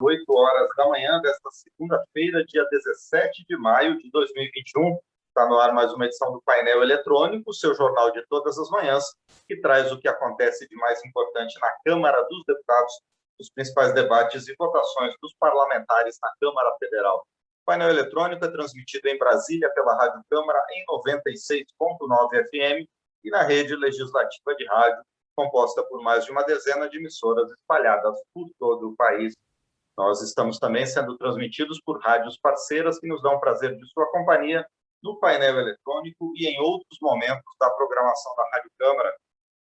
8 horas da manhã desta segunda-feira, dia 17 de maio de 2021. Está no ar mais uma edição do Painel Eletrônico, seu jornal de todas as manhãs, que traz o que acontece de mais importante na Câmara dos Deputados, os principais debates e votações dos parlamentares na Câmara Federal. O Painel Eletrônico é transmitido em Brasília pela Rádio Câmara em 96.9 FM e na rede legislativa de rádio, composta por mais de uma dezena de emissoras espalhadas por todo o país. Nós estamos também sendo transmitidos por rádios parceiras que nos dão o prazer de sua companhia no painel eletrônico e em outros momentos da programação da Rádio Câmara.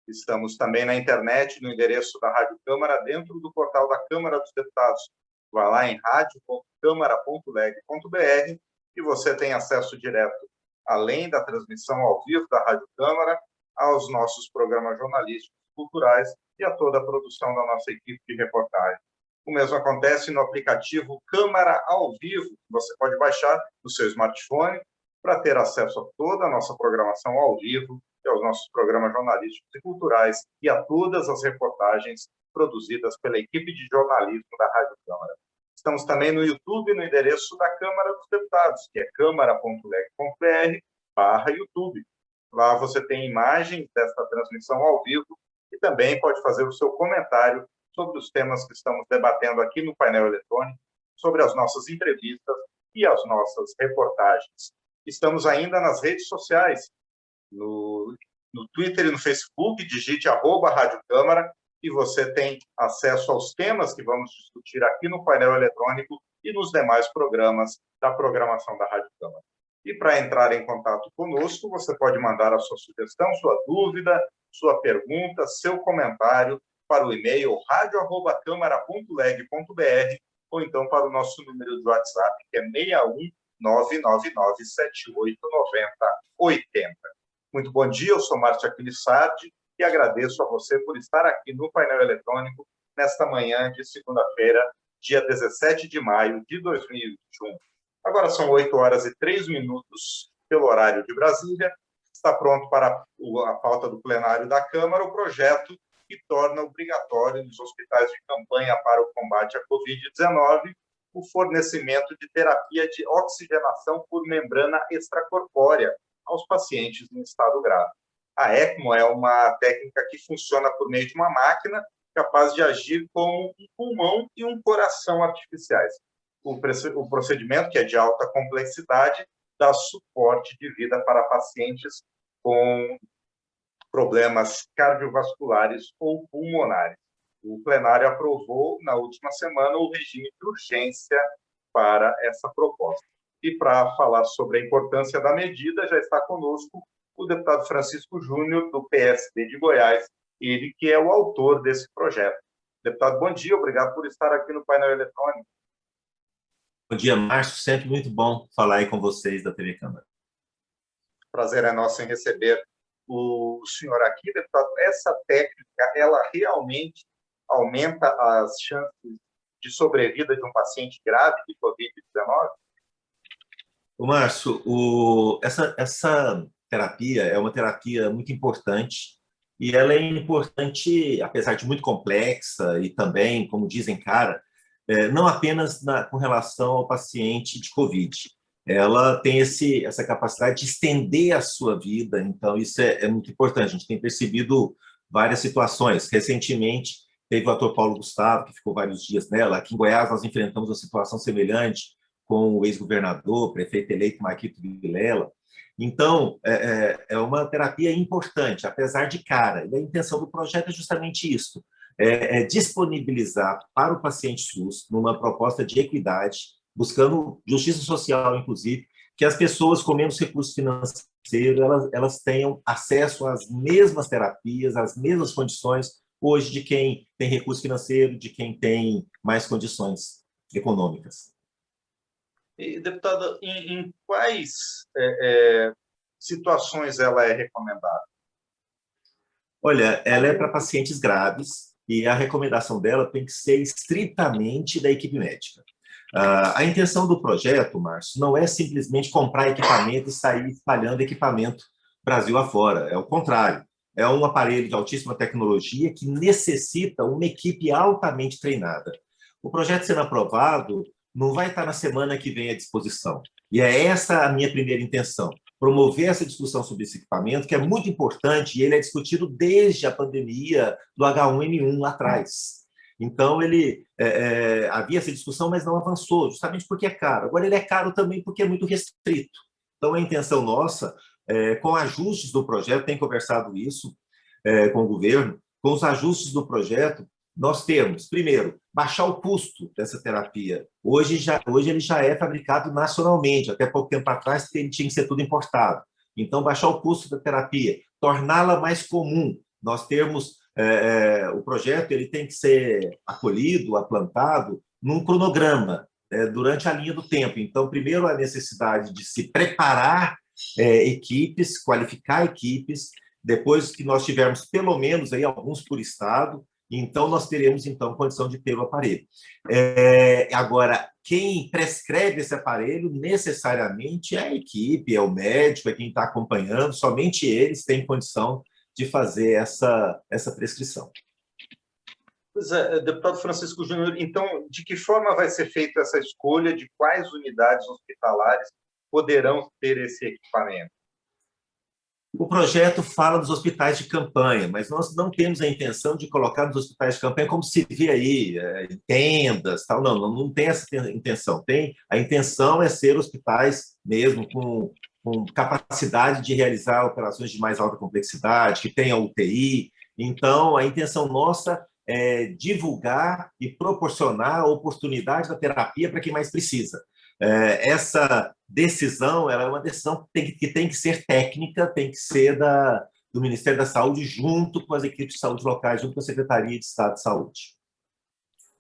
Estamos também na internet, no endereço da Rádio Câmara, dentro do portal da Câmara dos Deputados. Vá lá em radio.câmara.leg.br e você tem acesso direto, além da transmissão ao vivo da Rádio Câmara, aos nossos programas jornalísticos, culturais e a toda a produção da nossa equipe de reportagem. O mesmo acontece no aplicativo Câmara ao Vivo, que você pode baixar no seu smartphone para ter acesso a toda a nossa programação ao vivo e aos nossos programas jornalísticos e culturais e a todas as reportagens produzidas pela equipe de jornalismo da Rádio Câmara. Estamos também no YouTube, no endereço da Câmara dos Deputados, que é câmara.leg.br/YouTube. Lá você tem imagens desta transmissão ao vivo e também pode fazer o seu comentário sobre os temas que estamos debatendo aqui no painel eletrônico, sobre as nossas entrevistas e as nossas reportagens. Estamos ainda nas redes sociais, no Twitter e no Facebook, digite @Rádio Câmara e você tem acesso aos temas que vamos discutir aqui no painel eletrônico e nos demais programas da programação da Rádio Câmara. E para entrar em contato conosco, você pode mandar a sua sugestão, sua dúvida, sua pergunta, seu comentário para o e-mail radio@câmara.leg.br ou então para o nosso número de WhatsApp, que é 61999789080. Muito bom dia, eu sou Márcio Aquiles Sardi e agradeço a você por estar aqui no painel eletrônico nesta manhã de segunda-feira, dia 17 de maio de 2021. Agora são 8 horas e 3 minutos pelo horário de Brasília. Está pronto para a pauta do plenário da Câmara o projeto que torna obrigatório nos hospitais de campanha para o combate à Covid-19 o fornecimento de terapia de oxigenação por membrana extracorpórea aos pacientes em estado grave. A ECMO é uma técnica que funciona por meio de uma máquina capaz de agir como um pulmão e um coração artificiais. O procedimento, que é de alta complexidade, dá suporte de vida para pacientes com problemas cardiovasculares ou pulmonares. O plenário aprovou, na última semana, o regime de urgência para essa proposta. E para falar sobre a importância da medida, já está conosco o deputado Francisco Júnior, do PSD de Goiás, ele que é o autor desse projeto. Deputado, bom dia, obrigado por estar aqui no painel eletrônico. Bom dia, Márcio. Sempre muito bom falar aí com vocês da TV Câmara. Prazer é nosso em receber o senhor aqui, deputado. Essa técnica, ela realmente aumenta as chances de sobrevida de um paciente grave de Covid-19? Márcio, essa terapia é uma terapia muito importante e ela é importante, apesar de muito complexa e também, como dizem, não apenas com relação ao paciente de Covid. Ela tem essa capacidade de estender a sua vida, então isso é muito importante. A gente tem percebido várias situações. Recentemente, teve o ator Paulo Gustavo, que ficou vários dias nela. Aqui em Goiás, nós enfrentamos uma situação semelhante com o ex-governador, prefeito eleito Marquito Vilela. Então, é uma terapia importante, apesar de cara. E a intenção do projeto é justamente isso, disponibilizar para o paciente SUS, numa proposta de equidade, buscando justiça social, inclusive, que as pessoas com menos recursos financeiros elas tenham acesso às mesmas terapias, às mesmas condições, hoje, de quem tem recurso financeiro, de quem tem mais condições econômicas. E, deputada, em quais situações ela é recomendada? Olha, ela é para pacientes graves e a recomendação dela tem que ser estritamente da equipe médica. A intenção do projeto, Márcio, não é simplesmente comprar equipamento e sair espalhando equipamento Brasil afora. É o contrário. É um aparelho de altíssima tecnologia que necessita uma equipe altamente treinada. O projeto sendo aprovado não vai estar na semana que vem à disposição. E é essa a minha primeira intenção, promover essa discussão sobre esse equipamento, que é muito importante, e ele é discutido desde a pandemia do H1N1 lá atrás. Então, havia essa discussão, mas não avançou, justamente porque é caro. Agora, ele é caro também porque é muito restrito. Então, a intenção nossa, com ajustes do projeto, tem conversado isso com o governo, com os ajustes do projeto, nós temos, primeiro, baixar o custo dessa terapia. Hoje ele já é fabricado nacionalmente, até pouco tempo atrás ele tinha que ser tudo importado. Então, baixar o custo da terapia, torná-la mais comum. Nós temos, o projeto ele tem que ser acolhido, aplantado, num cronograma, durante a linha do tempo. Então, primeiro, a necessidade de se preparar equipes, qualificar equipes, depois que nós tivermos pelo menos aí alguns por estado, então nós teremos então condição de ter o aparelho. Agora, quem prescreve esse aparelho necessariamente é a equipe, é o médico, é quem está acompanhando, somente eles têm condição de fazer essa prescrição. Pois é, deputado Francisco Júnior, então, de que forma vai ser feita essa escolha de quais unidades hospitalares poderão ter esse equipamento? O projeto fala dos hospitais de campanha, mas nós não temos a intenção de colocar nos hospitais de campanha como se vê aí, tendas, tal. Não tem essa intenção. A intenção é ser hospitais mesmo com capacidade de realizar operações de mais alta complexidade, que tenha UTI. Então, a intenção nossa é divulgar e proporcionar a oportunidade da terapia para quem mais precisa. Essa decisão ela é uma decisão que tem que ser técnica, tem que ser do Ministério da Saúde, junto com as equipes de saúde locais, junto com a Secretaria de Estado de Saúde.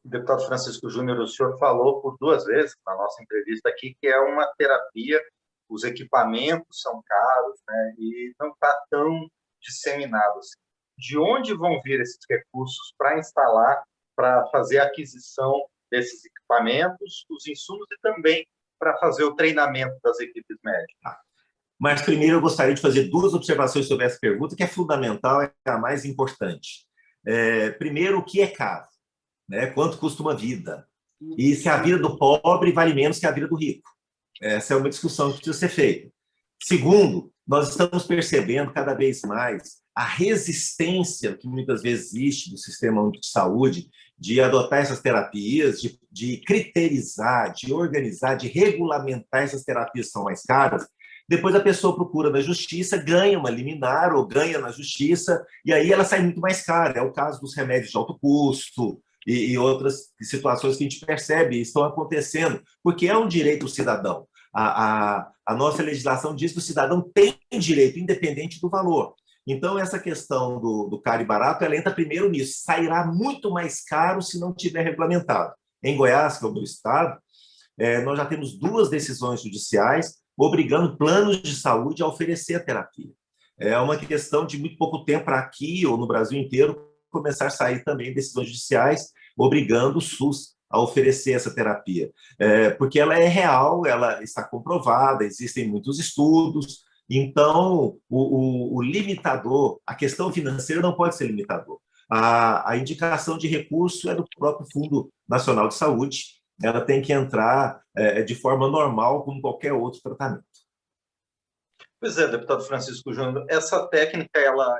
Deputado Francisco Júnior, o senhor falou por 2 vezes na nossa entrevista aqui que é uma terapia, os equipamentos são caros, né, e não está tão disseminado assim. De onde vão vir esses recursos para instalar, para fazer a aquisição desses equipamentos, os insumos e também para fazer o treinamento das equipes médicas? Mas primeiro eu gostaria de fazer 2 observações sobre essa pergunta, que é fundamental, é a mais importante. Primeiro, o que é caro? Né? Quanto custa uma vida? E se a vida do pobre vale menos que a vida do rico? Essa é uma discussão que precisa ser feita. Segundo, nós estamos percebendo cada vez mais a resistência que muitas vezes existe do sistema único de saúde de adotar essas terapias, de criterizar, de organizar, de regulamentar essas terapias que são mais caras. Depois a pessoa procura na justiça, ganha uma liminar ou ganha na justiça, e aí ela sai muito mais cara. É o caso dos remédios de alto custo e outras situações que a gente percebe estão acontecendo, porque é um direito do cidadão. A nossa legislação diz que o cidadão tem direito, independente do valor. Então, essa questão do caro e barato, ela entra primeiro nisso. Sairá muito mais caro se não tiver regulamentado. Em Goiás, que é o meu estado, nós já temos 2 decisões judiciais obrigando planos de saúde a oferecer a terapia. É uma questão de muito pouco tempo para aqui ou no Brasil inteiro começar a sair também decisões judiciais obrigando o SUS a oferecer essa terapia. Porque ela é real, ela está comprovada, existem muitos estudos. Então, o limitador, a questão financeira não pode ser limitador. A indicação de recurso é do próprio Fundo Nacional de Saúde, ela tem que entrar de forma normal, como qualquer outro tratamento. Pois é, deputado Francisco Júnior, essa técnica ela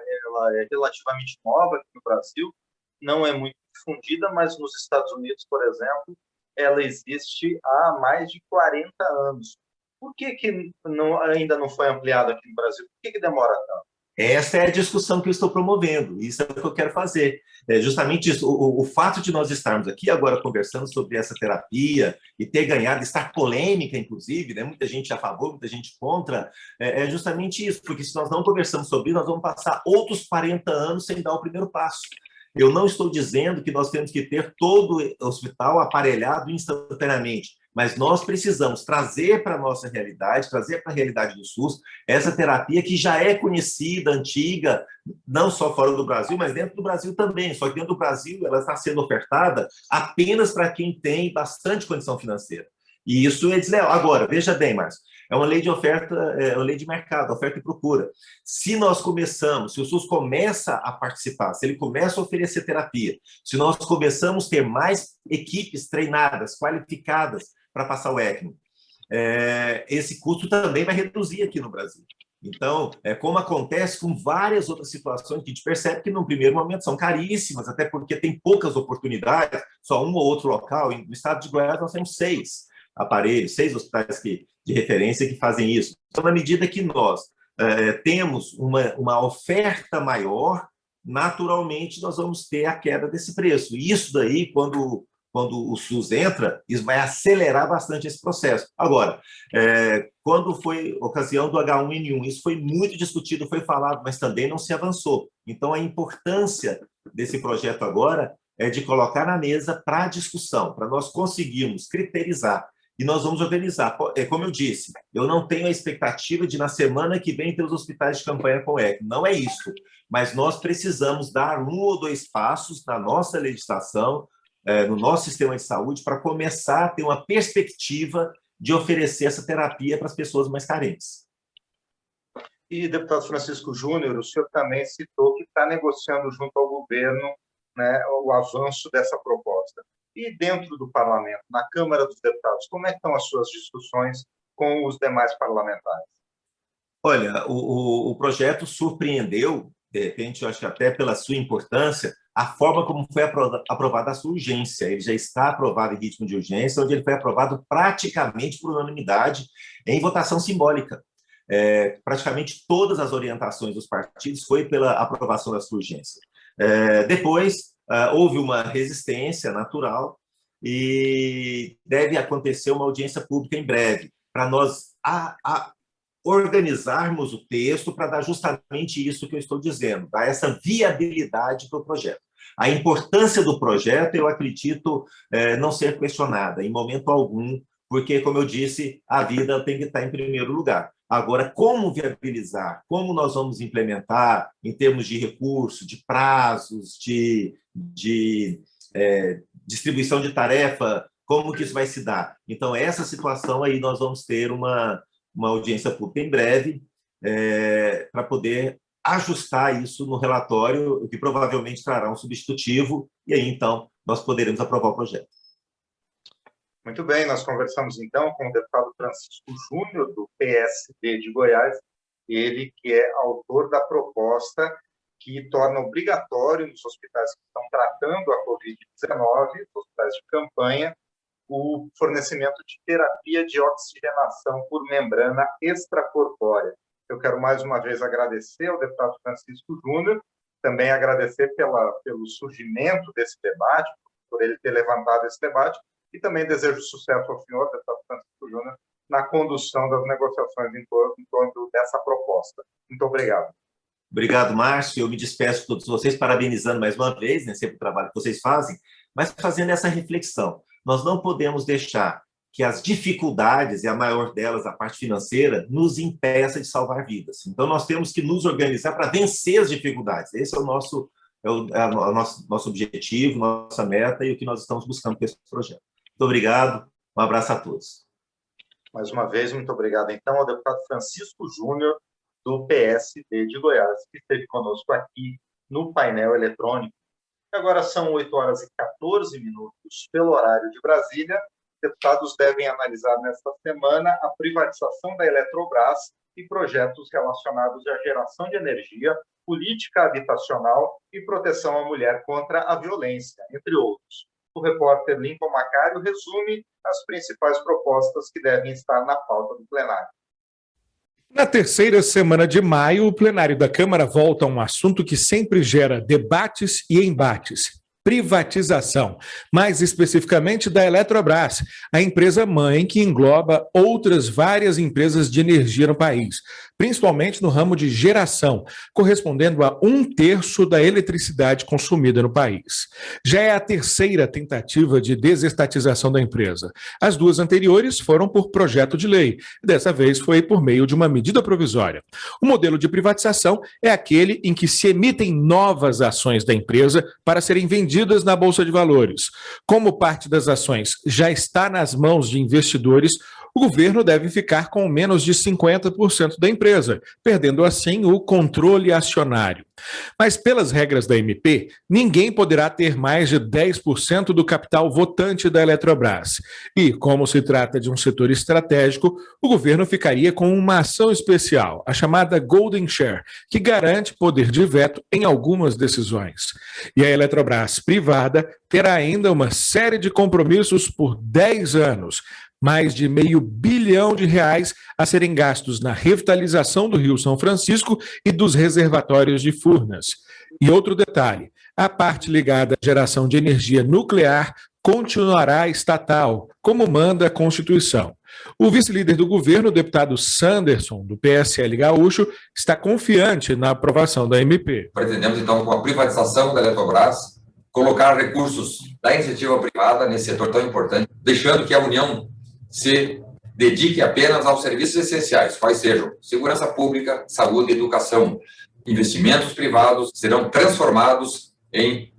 é relativamente nova aqui no Brasil, não é muito difundida, mas nos Estados Unidos, por exemplo, ela existe há mais de 40 anos. Por que ainda não foi ampliado aqui no Brasil? Por que demora tanto? Essa é a discussão que eu estou promovendo, isso é o que eu quero fazer. Justamente isso, o fato de nós estarmos aqui agora conversando sobre essa terapia e ter ganhado, estar polêmica, inclusive, né? Muita gente a favor, muita gente contra, é justamente isso, porque se nós não conversamos sobre isso, nós vamos passar outros 40 anos sem dar o primeiro passo. Eu não estou dizendo que nós temos que ter todo o hospital aparelhado instantaneamente, mas nós precisamos trazer para a nossa realidade, trazer para a realidade do SUS, essa terapia que já é conhecida, antiga, não só fora do Brasil, mas dentro do Brasil também. Só que dentro do Brasil ela está sendo ofertada apenas para quem tem bastante condição financeira. E isso é desleal. Agora, veja bem, Márcio, é uma lei de oferta, é uma lei de mercado, oferta e procura. Se nós começamos, se o SUS começa a participar, se ele começa a oferecer terapia, se nós começamos a ter mais equipes treinadas, qualificadas para passar o ECMO, esse custo também vai reduzir aqui no Brasil. Então, como acontece com várias outras situações que a gente percebe que, no primeiro momento, são caríssimas, até porque tem poucas oportunidades, só um ou outro local. No estado de Goiás, nós temos 6 aparelhos, 6 hospitais de referência que fazem isso. Então, na medida que nós temos uma oferta maior, naturalmente, nós vamos ter a queda desse preço. E isso daí, quando o SUS entra, isso vai acelerar bastante esse processo. Agora, quando foi ocasião do H1N1, isso foi muito discutido, foi falado, mas também não se avançou. Então, a importância desse projeto agora é de colocar na mesa para discussão, para nós conseguirmos criterizar. E nós vamos organizar. Como eu disse, eu não tenho a expectativa de, na semana que vem, ter os hospitais de campanha com ECMO. Não é isso. Mas nós precisamos dar 1 ou 2 passos na nossa legislação, no nosso sistema de saúde, para começar a ter uma perspectiva de oferecer essa terapia para as pessoas mais carentes. E, deputado Francisco Júnior, o senhor também citou que está negociando junto ao governo, né, o avanço dessa proposta. E dentro do parlamento, na Câmara dos Deputados, como estão as suas discussões com os demais parlamentares? Olha, o projeto surpreendeu, de repente, eu acho que até pela sua importância, a forma como foi aprovada a sua urgência. Ele já está aprovado em ritmo de urgência, onde ele foi aprovado praticamente por unanimidade, em votação simbólica. Praticamente todas as orientações dos partidos foi pela aprovação da sua urgência. Depois, houve uma resistência natural e deve acontecer uma audiência pública em breve, para nós organizarmos o texto para dar justamente isso que eu estou dizendo, dar essa viabilidade para o projeto. A importância do projeto, eu acredito, não ser questionada em momento algum, porque, como eu disse, a vida tem que estar em primeiro lugar. Agora, como viabilizar, como nós vamos implementar em termos de recurso, de prazos, de distribuição de tarefa, como que isso vai se dar? Então, essa situação aí nós vamos ter uma audiência pública em breve para poder ajustar isso no relatório, o que provavelmente trará um substitutivo, e aí, então, nós poderemos aprovar o projeto. Muito bem, nós conversamos, então, com o deputado Francisco Júnior, do PSD de Goiás, ele que é autor da proposta que torna obrigatório nos hospitais que estão tratando a Covid-19, hospitais de campanha, o fornecimento de terapia de oxigenação por membrana extracorpórea. Eu quero mais uma vez agradecer ao deputado Francisco Júnior, também agradecer pelo surgimento desse debate, por ele ter levantado esse debate, e também desejo sucesso ao senhor, deputado Francisco Júnior, na condução das negociações em torno dessa proposta. Muito obrigado. Obrigado, Márcio. Eu me despeço de todos vocês, parabenizando mais uma vez, né, sempre o trabalho que vocês fazem, mas fazendo essa reflexão. Nós não podemos deixar que as dificuldades, e a maior delas, a parte financeira, nos impeça de salvar vidas. Então, nós temos que nos organizar para vencer as dificuldades. Esse é o nosso objetivo, nossa meta e o que nós estamos buscando com esse projeto. Muito obrigado, um abraço a todos. Mais uma vez, muito obrigado, então, ao deputado Francisco Júnior, do PSD de Goiás, que esteve conosco aqui no painel eletrônico. Agora são 8h14 pelo horário de Brasília. Deputados devem analisar nesta semana a privatização da Eletrobras e projetos relacionados à geração de energia, política habitacional e proteção à mulher contra a violência, entre outros. O repórter Lincoln Macário resume as principais propostas que devem estar na pauta do plenário. Na terceira semana de maio, o plenário da Câmara volta a um assunto que sempre gera debates e embates: privatização, mais especificamente da Eletrobras, a empresa mãe que engloba outras várias empresas de energia no país. principalmente no ramo de geração, correspondendo a 1/3 da eletricidade consumida no país. Já é a terceira tentativa de desestatização da empresa. As duas anteriores foram por projeto de lei. Dessa vez foi por meio de uma medida provisória. O modelo de privatização é aquele em que se emitem novas ações da empresa para serem vendidas na Bolsa de Valores. Como parte das ações já está nas mãos de investidores, o governo deve ficar com menos de 50% da empresa, perdendo assim o controle acionário. Mas pelas regras da MP, ninguém poderá ter mais de 10% do capital votante da Eletrobras. E, como se trata de um setor estratégico, o governo ficaria com uma ação especial, a chamada Golden Share, que garante poder de veto em algumas decisões. E a Eletrobras privada terá ainda uma série de compromissos por 10 anos, mais de R$500 bilhão a serem gastos na revitalização do Rio São Francisco e dos reservatórios de Furnas. E outro detalhe, a parte ligada à geração de energia nuclear continuará estatal, como manda a Constituição. O vice-líder do governo, o deputado Sanderson, do PSL Gaúcho, está confiante na aprovação da MP. Pretendemos, então, com a privatização da Eletrobras, colocar recursos da iniciativa privada nesse setor tão importante, deixando que a União se dedique apenas aos serviços essenciais, quais sejam segurança pública, saúde e educação. Investimentos privados serão transformados em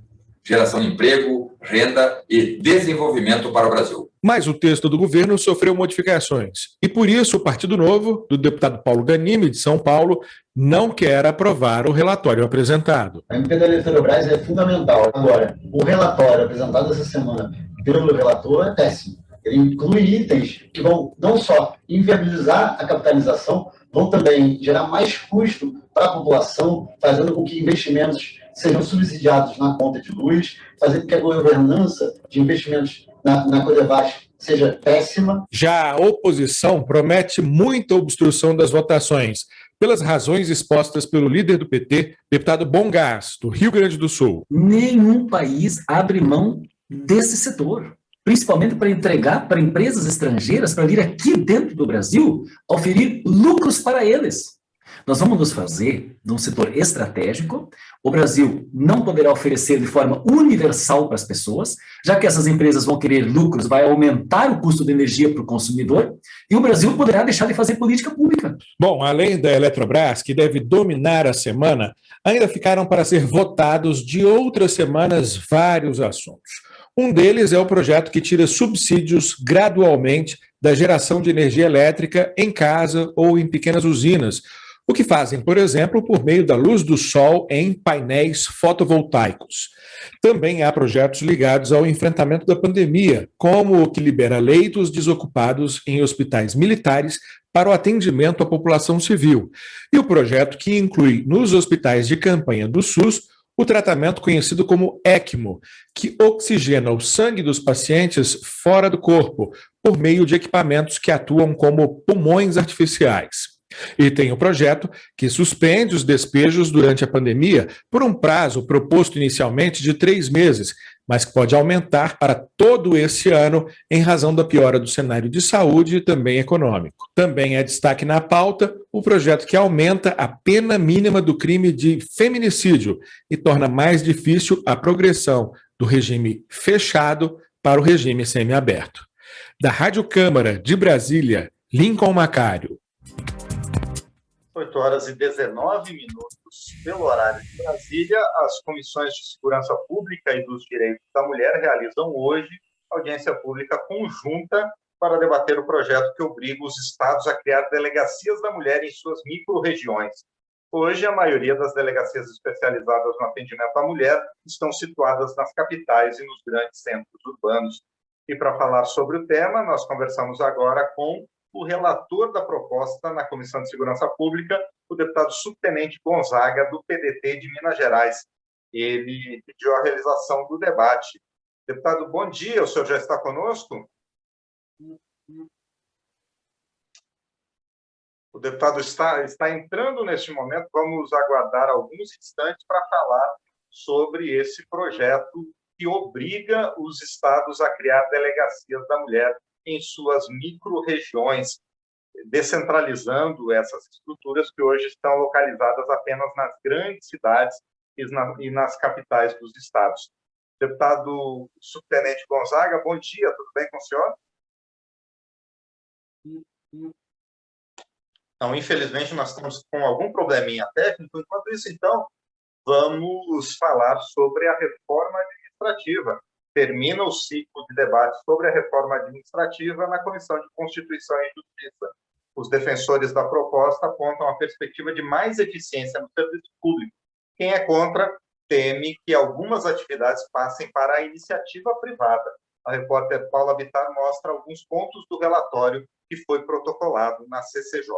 geração de emprego, renda e desenvolvimento para o Brasil. Mas o texto do governo sofreu modificações. E por isso o Partido Novo, do deputado Paulo Ganime, de São Paulo, não quer aprovar o relatório apresentado. A MP da Eletrobras é fundamental. Agora, o relatório apresentado essa semana pelo relator é péssimo. Ele inclui itens que vão não só inviabilizar a capitalização, vão também gerar mais custo para a população, fazendo com que investimentos sejam subsidiados na conta de luz, fazendo com que a governança de investimentos na Codevasf seja péssima. Já a oposição promete muita obstrução das votações, pelas razões expostas pelo líder do PT, deputado Bom Gás, do Rio Grande do Sul. Nenhum país abre mão desse setor, principalmente para entregar para empresas estrangeiras, para vir aqui dentro do Brasil, oferir lucros para eles. Nós vamos nos fazer de um setor estratégico. O Brasil não poderá oferecer de forma universal para as pessoas, já que essas empresas vão querer lucros, vai aumentar o custo de energia para o consumidor, e o Brasil poderá deixar de fazer política pública. Bom, além da Eletrobras, que deve dominar a semana, ainda ficaram para ser votados de outras semanas vários assuntos. Um deles é o projeto que tira subsídios gradualmente da geração de energia elétrica em casa ou em pequenas usinas, o que fazem, por exemplo, por meio da luz do sol em painéis fotovoltaicos. Também há projetos ligados ao enfrentamento da pandemia, como o que libera leitos desocupados em hospitais militares para o atendimento à população civil, e o projeto que inclui nos hospitais de campanha do SUS o tratamento conhecido como ECMO, que oxigena o sangue dos pacientes fora do corpo, por meio de equipamentos que atuam como pulmões artificiais. E tem o projeto que suspende os despejos durante a pandemia por um prazo proposto inicialmente de 3 meses, mas que pode aumentar para todo esse ano em razão da piora do cenário de saúde e também econômico. Também é destaque na pauta o projeto que aumenta a pena mínima do crime de feminicídio e torna mais difícil a progressão do regime fechado para o regime semiaberto. Da Rádio Câmara de Brasília, Lincoln Macário. 8h19, pelo horário de Brasília, as comissões de Segurança Pública e dos Direitos da Mulher realizam hoje audiência pública conjunta para debater o projeto que obriga os estados a criar delegacias da mulher em suas micro-regiões. Hoje, a maioria das delegacias especializadas no atendimento à mulher estão situadas nas capitais e nos grandes centros urbanos. E para falar sobre o tema, nós conversamos agora com o relator da proposta na Comissão de Segurança Pública, o deputado subtenente Gonzaga, do PDT de Minas Gerais. Ele pediu a realização do debate. Deputado, bom dia, o senhor já está conosco? O deputado está entrando neste momento, vamos aguardar alguns instantes para falar sobre esse projeto que obriga os estados a criar delegacias da mulher em suas micro-regiões. descentralizando essas estruturas que hoje estão localizadas apenas nas grandes cidades e nas capitais dos estados. Deputado subtenente Gonzaga, bom dia, tudo bem com o senhor? Então, infelizmente, nós estamos com algum probleminha técnico. Enquanto isso, então, vamos falar sobre a reforma administrativa. Termina o ciclo de debate sobre a reforma administrativa na Comissão de Constituição e Justiça. Os defensores da proposta apontam a perspectiva de mais eficiência no serviço público. Quem é contra teme que algumas atividades passem para a iniciativa privada. A repórter Paula Bittar mostra alguns pontos do relatório que foi protocolado na CCJ.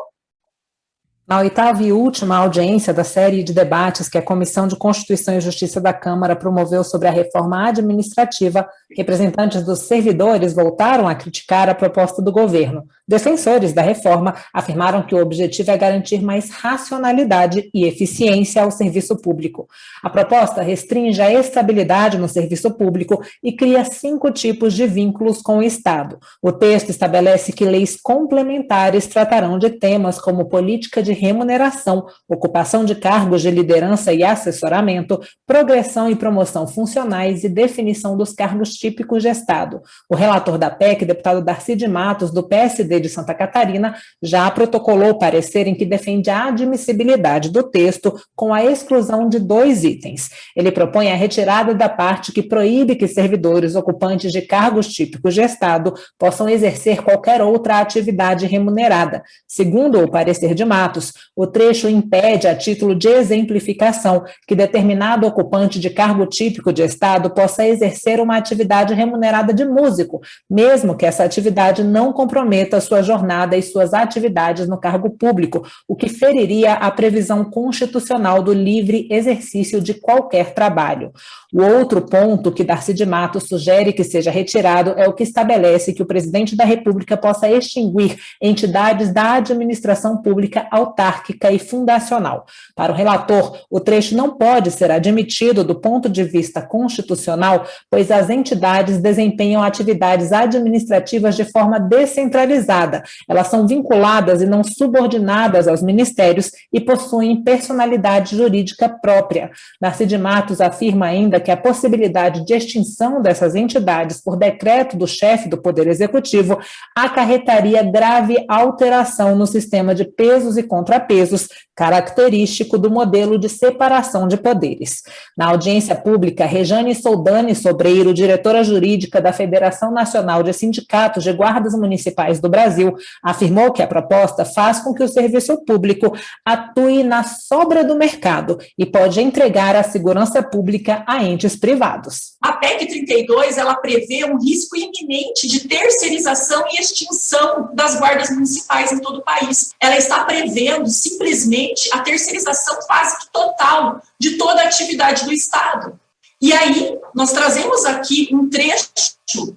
Na oitava e última audiência da série de debates que a Comissão de Constituição e Justiça da Câmara promoveu sobre a reforma administrativa, representantes dos servidores voltaram a criticar a proposta do governo. Defensores da reforma afirmaram que o objetivo é garantir mais racionalidade e eficiência ao serviço público. A proposta restringe a estabilidade no serviço público e cria 5 tipos de vínculos com o Estado. O texto estabelece que leis complementares tratarão de temas como política de remuneração, ocupação de cargos de liderança e assessoramento, progressão e promoção funcionais e definição dos cargos típicos de Estado. O relator da PEC, deputado Darcy de Matos, do PSD de Santa Catarina, já protocolou o parecer em que defende a admissibilidade do texto com a exclusão de 2 itens. Ele propõe a retirada da parte que proíbe que servidores ocupantes de cargos típicos de Estado possam exercer qualquer outra atividade remunerada. Segundo o parecer de Matos, o trecho impede, a título de exemplificação, que determinado ocupante de cargo típico de Estado possa exercer uma atividade remunerada de músico, mesmo que essa atividade não comprometa sua jornada e suas atividades no cargo público, o que feriria a previsão constitucional do livre exercício de qualquer trabalho. O outro ponto que Darcy de Matos sugere que seja retirado é o que estabelece que o presidente da República possa extinguir entidades da administração pública autárquica e fundacional. Para o relator, o trecho não pode ser admitido do ponto de vista constitucional, pois as entidades desempenham atividades administrativas de forma descentralizada. Elas são vinculadas e não subordinadas aos ministérios e possuem personalidade jurídica própria. Darcy de Matos afirma ainda que a possibilidade de extinção dessas entidades por decreto do chefe do Poder Executivo acarretaria grave alteração no sistema de pesos e contrapesos, característico do modelo de separação de poderes. Na audiência pública, Rejane Soldani Sobreiro, diretora jurídica da Federação Nacional de Sindicatos de Guardas Municipais do Brasil, afirmou que a proposta faz com que o serviço público atue na sobra do mercado e pode entregar a segurança pública a entes privados. A PEC 32, ela prevê um risco iminente de terceirização e extinção das guardas municipais em todo o país. Ela está prevendo simplesmente a terceirização quase que total de toda a atividade do Estado. E aí, nós trazemos aqui um trecho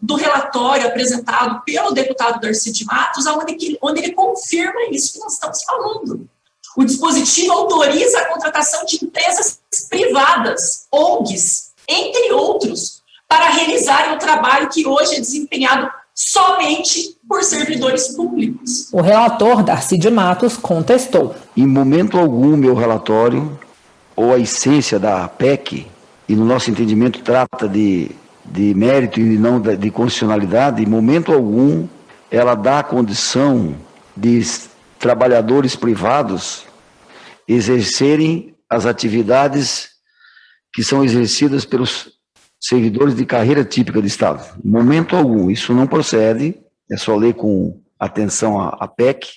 do relatório apresentado pelo deputado Darcy de Matos, onde ele confirma isso que nós estamos falando. O dispositivo autoriza a contratação de empresas privadas, ONGs, entre outros, para realizarem o trabalho que hoje é desempenhado somente por servidores públicos. O relator Darcy de Matos contestou. Em momento algum, meu relatório, ou a essência da PEC, e no nosso entendimento trata de mérito e não de constitucionalidade, em momento algum ela dá a condição de trabalhadores privados exercerem as atividades que são exercidas pelos servidores de carreira típica do Estado. Em momento algum, isso não procede, é só ler com atenção a PEC,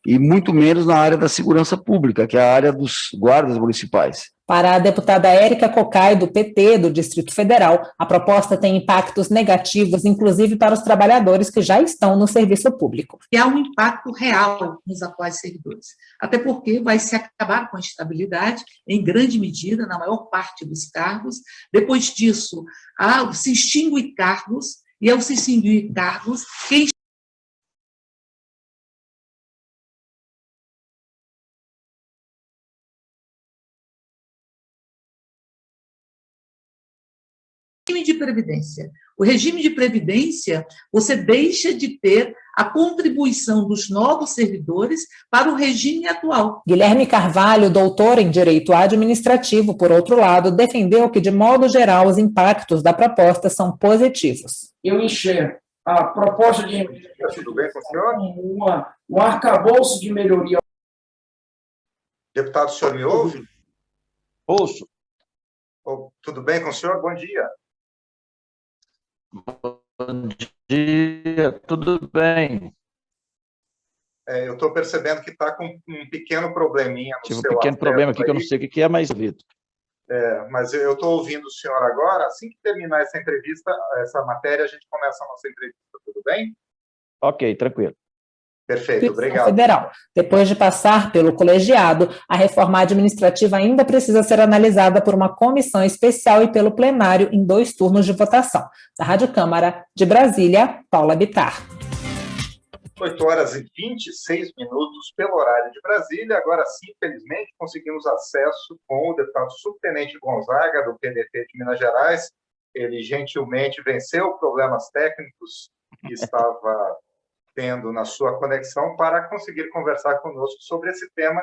e muito menos na área da segurança pública, que é a área dos guardas municipais. Para a deputada Érica Cocai, do PT do Distrito Federal, a proposta tem impactos negativos, inclusive para os trabalhadores que já estão no serviço público. E há um impacto real nos atuais servidores, até porque vai se acabar com a estabilidade, em grande medida, na maior parte dos cargos. Depois disso, se extingue cargos, e ao se extinguir cargos, quem regime de previdência. O regime de previdência, você deixa de ter a contribuição dos novos servidores para o regime atual. Guilherme Carvalho, doutor em Direito Administrativo, por outro lado, defendeu que, de modo geral, os impactos da proposta são positivos. Eu enxergo a proposta de Tudo bem com o senhor? um arcabouço de melhoria. Deputado, o senhor me ouve? Ouço. Tudo bem com o senhor? Bom dia. Bom dia, tudo bem. Eu estou percebendo que está com um pequeno probleminha no Tive seu um pequeno problema aqui aí, que eu não sei o que é, mas ouvido. mas eu estou ouvindo o senhor agora. Assim que terminar essa entrevista, essa matéria, a gente começa a nossa entrevista. Tudo bem? Ok, tranquilo. Perfeito, obrigado. Federal. Depois de passar pelo colegiado, a reforma administrativa ainda precisa ser analisada por uma comissão especial e pelo plenário em 2 turnos de votação. Da Rádio Câmara de Brasília, Paula Bittar. 8h26 pelo horário de Brasília. Agora sim, felizmente, conseguimos acesso com o deputado subtenente Gonzaga, do PDT de Minas Gerais. Ele gentilmente venceu problemas técnicos que estava tendo na sua conexão para conseguir conversar conosco sobre esse tema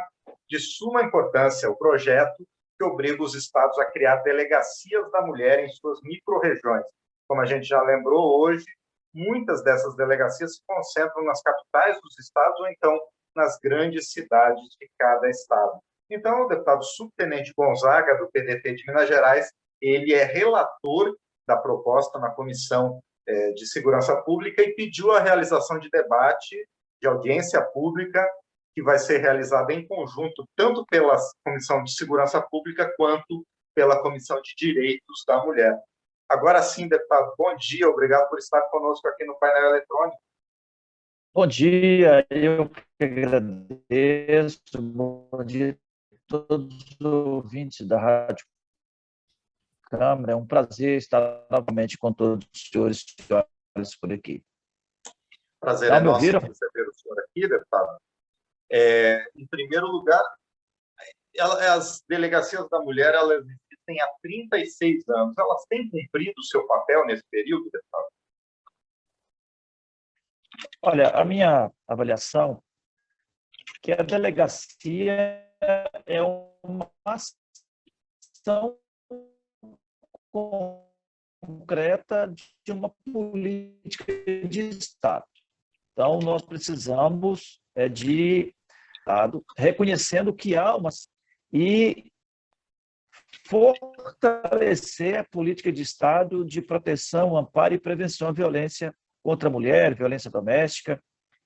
de suma importância, o projeto que obriga os estados a criar delegacias da mulher em suas micro-regiões. Como a gente já lembrou hoje, muitas dessas delegacias se concentram nas capitais dos estados ou então nas grandes cidades de cada estado. Então, o deputado subtenente Gonzaga, do PDT de Minas Gerais, ele é relator da proposta na Comissão de Segurança Pública e pediu a realização de debate, de audiência pública, que vai ser realizada em conjunto, tanto pela Comissão de Segurança Pública quanto pela Comissão de Direitos da Mulher. Agora sim, deputado, bom dia, obrigado por estar conosco aqui no painel eletrônico. Bom dia, eu que agradeço. Bom dia a todos os ouvintes da Rádio Câmara. É um prazer estar novamente com todos os senhores e senhoras por aqui. Prazer é nosso receber o senhor aqui, deputado. Em primeiro lugar, as delegacias da mulher, elas existem há 36 anos. Elas têm cumprido o seu papel nesse período, deputado? Olha, a minha avaliação é que a delegacia é uma ação concreta de uma política de Estado. Então, nós precisamos de Estado reconhecendo que há uma... e fortalecer a política de Estado de proteção, amparo e prevenção à violência contra a mulher, violência doméstica.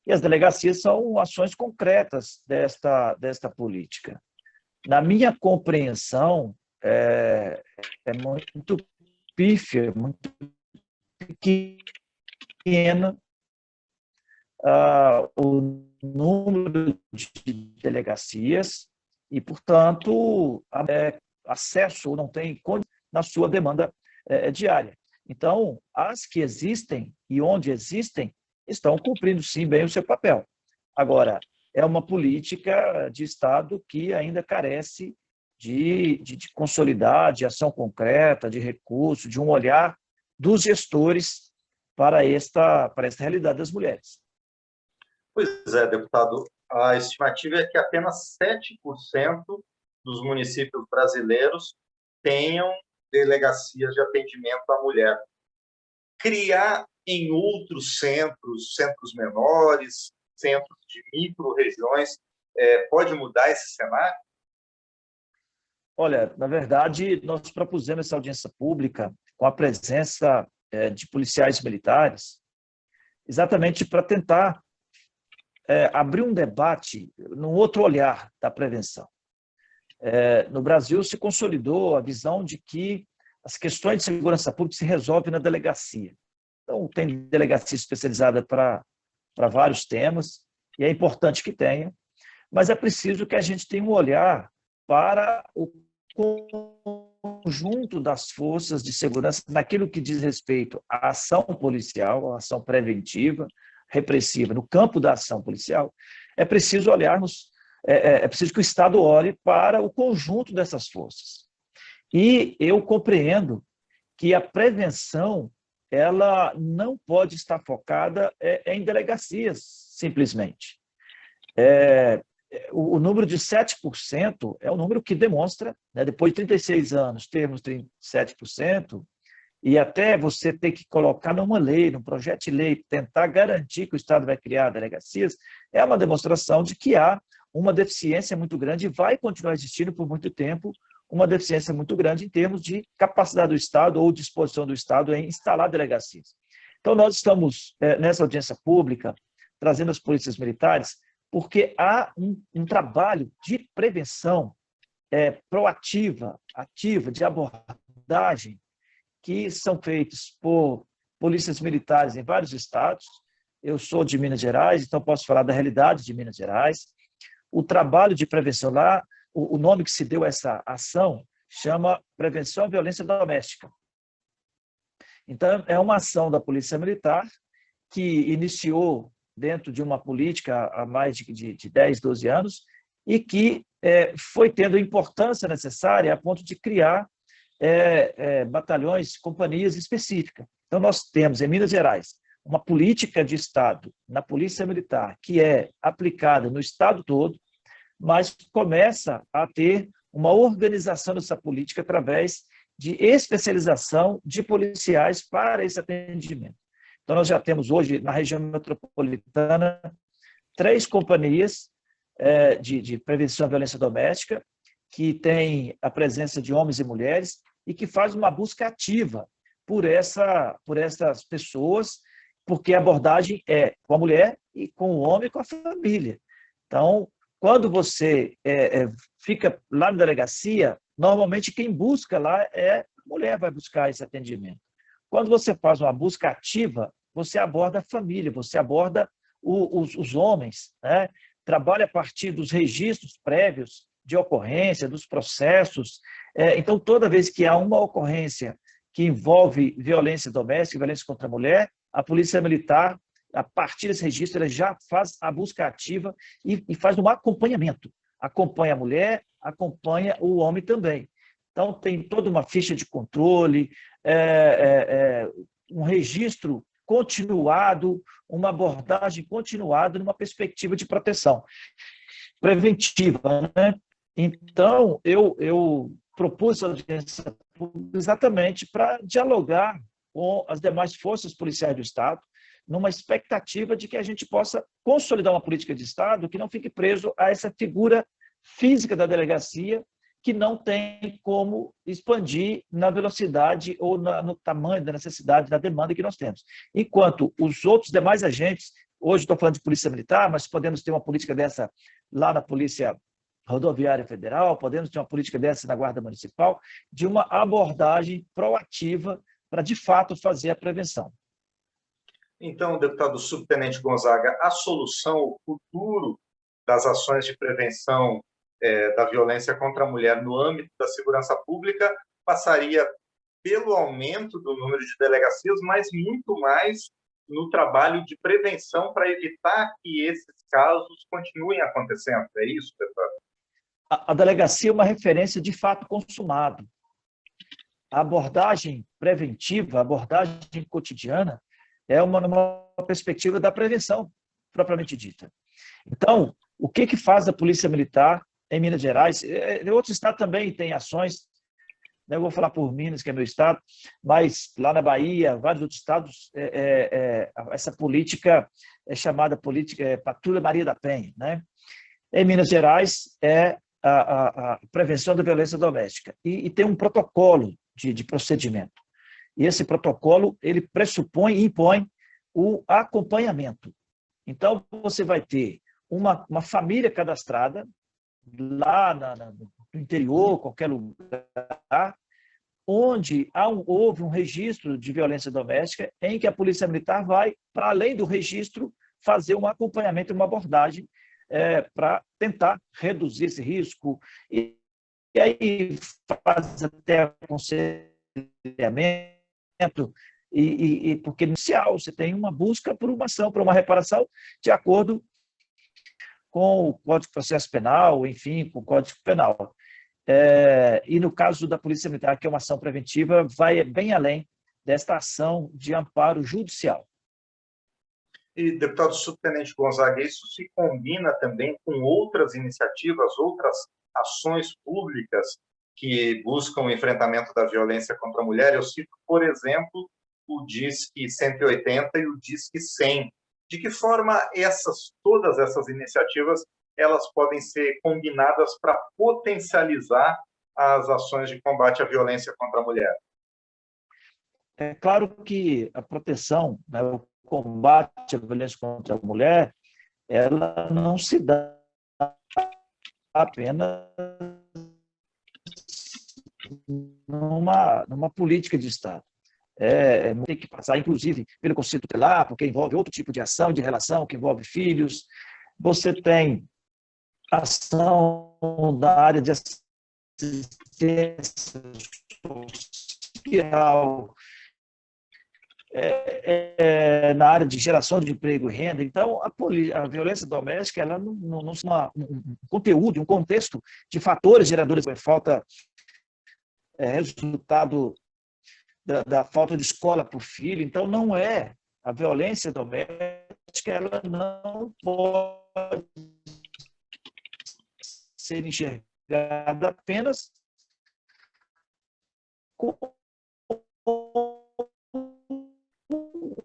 E as delegacias são ações concretas desta política. Na minha compreensão, é muito pífia, muito pequena o número de delegacias e, portanto, acesso não tem na sua demanda diária. Então, as que existem e onde existem estão cumprindo, sim, bem o seu papel. Agora, é uma política de Estado que ainda carece de consolidar, de ação concreta, de recurso, de um olhar dos gestores para esta realidade das mulheres. Pois é, deputado, a estimativa é que apenas 7% dos municípios brasileiros tenham delegacias de atendimento à mulher. Criar em outros centros menores, centros de micro-regiões, pode mudar esse cenário? Olha, na verdade, nós propusemos essa audiência pública com a presença de policiais militares, exatamente para tentar abrir um debate num outro olhar da prevenção. No Brasil se consolidou a visão de que as questões de segurança pública se resolvem na delegacia. Então, tem delegacia especializada para vários temas, e é importante que tenha, mas é preciso que a gente tenha um olhar para o conjunto das forças de segurança naquilo que diz respeito à ação policial, à ação preventiva, repressiva, no campo da ação policial. É preciso olharmos, é preciso que o Estado olhe para o conjunto dessas forças. E eu compreendo que a prevenção ela não pode estar focada em delegacias, simplesmente. O número de 7% é um número que demonstra, né, depois de 36 anos, termos 7%, e até você ter que colocar numa lei, num projeto de lei, tentar garantir que o Estado vai criar delegacias, é uma demonstração de que há uma deficiência muito grande e vai continuar existindo por muito tempo, uma deficiência muito grande em termos de capacidade do Estado ou disposição do Estado em instalar delegacias. Então, nós estamos, nessa audiência pública, trazendo as polícias militares, porque há um trabalho de prevenção proativa, ativa, de abordagem, que são feitos por polícias militares em vários estados. Eu sou de Minas Gerais, então posso falar da realidade de Minas Gerais. O trabalho de prevenção lá, o nome que se deu a essa ação, chama Prevenção à Violência Doméstica. Então, é uma ação da Polícia Militar que iniciou dentro de uma política há mais de 10, 12 anos e que foi tendo a importância necessária a ponto de criar batalhões, companhias específicas. Então, nós temos, em Minas Gerais, uma política de Estado na Polícia Militar que é aplicada no Estado todo, mas começa a ter uma organização dessa política através de especialização de policiais para esse atendimento. Então, nós já temos hoje, na região metropolitana, 3 companhias de prevenção à violência doméstica, que tem a presença de homens e mulheres e que faz uma busca ativa por essas pessoas, porque a abordagem é com a mulher e com o homem e com a família. Então, quando você fica lá na delegacia, normalmente quem busca lá é a mulher, vai buscar esse atendimento. Quando você faz uma busca ativa, você aborda a família, você aborda os homens, né? Trabalha a partir dos registros prévios de ocorrência, dos processos. Então, toda vez que há uma ocorrência que envolve violência doméstica, violência contra a mulher, a Polícia Militar, a partir desse registro, ela já faz a busca ativa e faz um acompanhamento. Acompanha a mulher, acompanha o homem também. Então, tem toda uma ficha de controle, um registro continuado, uma abordagem continuada numa perspectiva de proteção preventiva, né? Então, eu propus a audiência pública exatamente para dialogar com as demais forças policiais do Estado, numa expectativa de que a gente possa consolidar uma política de Estado que não fique preso a essa figura física da delegacia, que não tem como expandir na velocidade ou no tamanho da necessidade, da demanda que nós temos. Enquanto os outros demais agentes, hoje estou falando de Polícia Militar, mas podemos ter uma política dessa lá na Polícia Rodoviária Federal, podemos ter uma política dessa na Guarda Municipal, de uma abordagem proativa para, de fato, fazer a prevenção. Então, deputado subtenente Gonzaga, a solução, o futuro das ações de prevenção da violência contra a mulher no âmbito da segurança pública passaria pelo aumento do número de delegacias, mas muito mais no trabalho de prevenção para evitar que esses casos continuem acontecendo. É isso, deputado? A delegacia é uma referência de fato consumado. A abordagem preventiva, a abordagem cotidiana, é uma perspectiva da prevenção, propriamente dita. Então, o que faz a Polícia Militar em Minas Gerais? Outros estados também têm ações, eu vou falar por Minas, que é meu estado, mas lá na Bahia, vários outros estados, essa política é chamada Patrulha Maria da Penha, né? Em Minas Gerais, é a prevenção da violência doméstica. E tem um protocolo de procedimento. E esse protocolo, ele pressupõe e impõe o acompanhamento. Então, você vai ter uma família cadastrada lá no interior, qualquer lugar, onde houve um registro de violência doméstica em que a Polícia Militar vai, para além do registro, fazer um acompanhamento, uma abordagem para tentar reduzir esse risco. E aí faz até aconselhamento, porque inicial você tem uma busca por uma ação, por uma reparação, de acordo com o Código de Processo Penal, enfim, com o Código Penal. E no caso da Polícia Militar, que é uma ação preventiva, vai bem além desta ação de amparo judicial. E, deputado subtenente Gonzaga, isso se combina também com outras iniciativas, outras ações públicas que buscam o enfrentamento da violência contra a mulher? Eu cito, por exemplo, o Disque 180 e o Disque 100. De que forma todas essas iniciativas elas podem ser combinadas para potencializar as ações de combate à violência contra a mulher? É claro que a proteção, né, o combate à violência contra a mulher, ela não se dá apenas numa política de Estado. Tem que passar, inclusive, pelo Conselho Tutelar, porque envolve outro tipo de ação, de relação, que envolve filhos. Você tem ação da área de assistência social, na área de geração de emprego e renda. Então, a violência doméstica, ela não é um conteúdo, um contexto de fatores geradores de falta, resultado da falta de escola para o filho. Então, não é a violência doméstica, ela não pode ser enxergada apenas como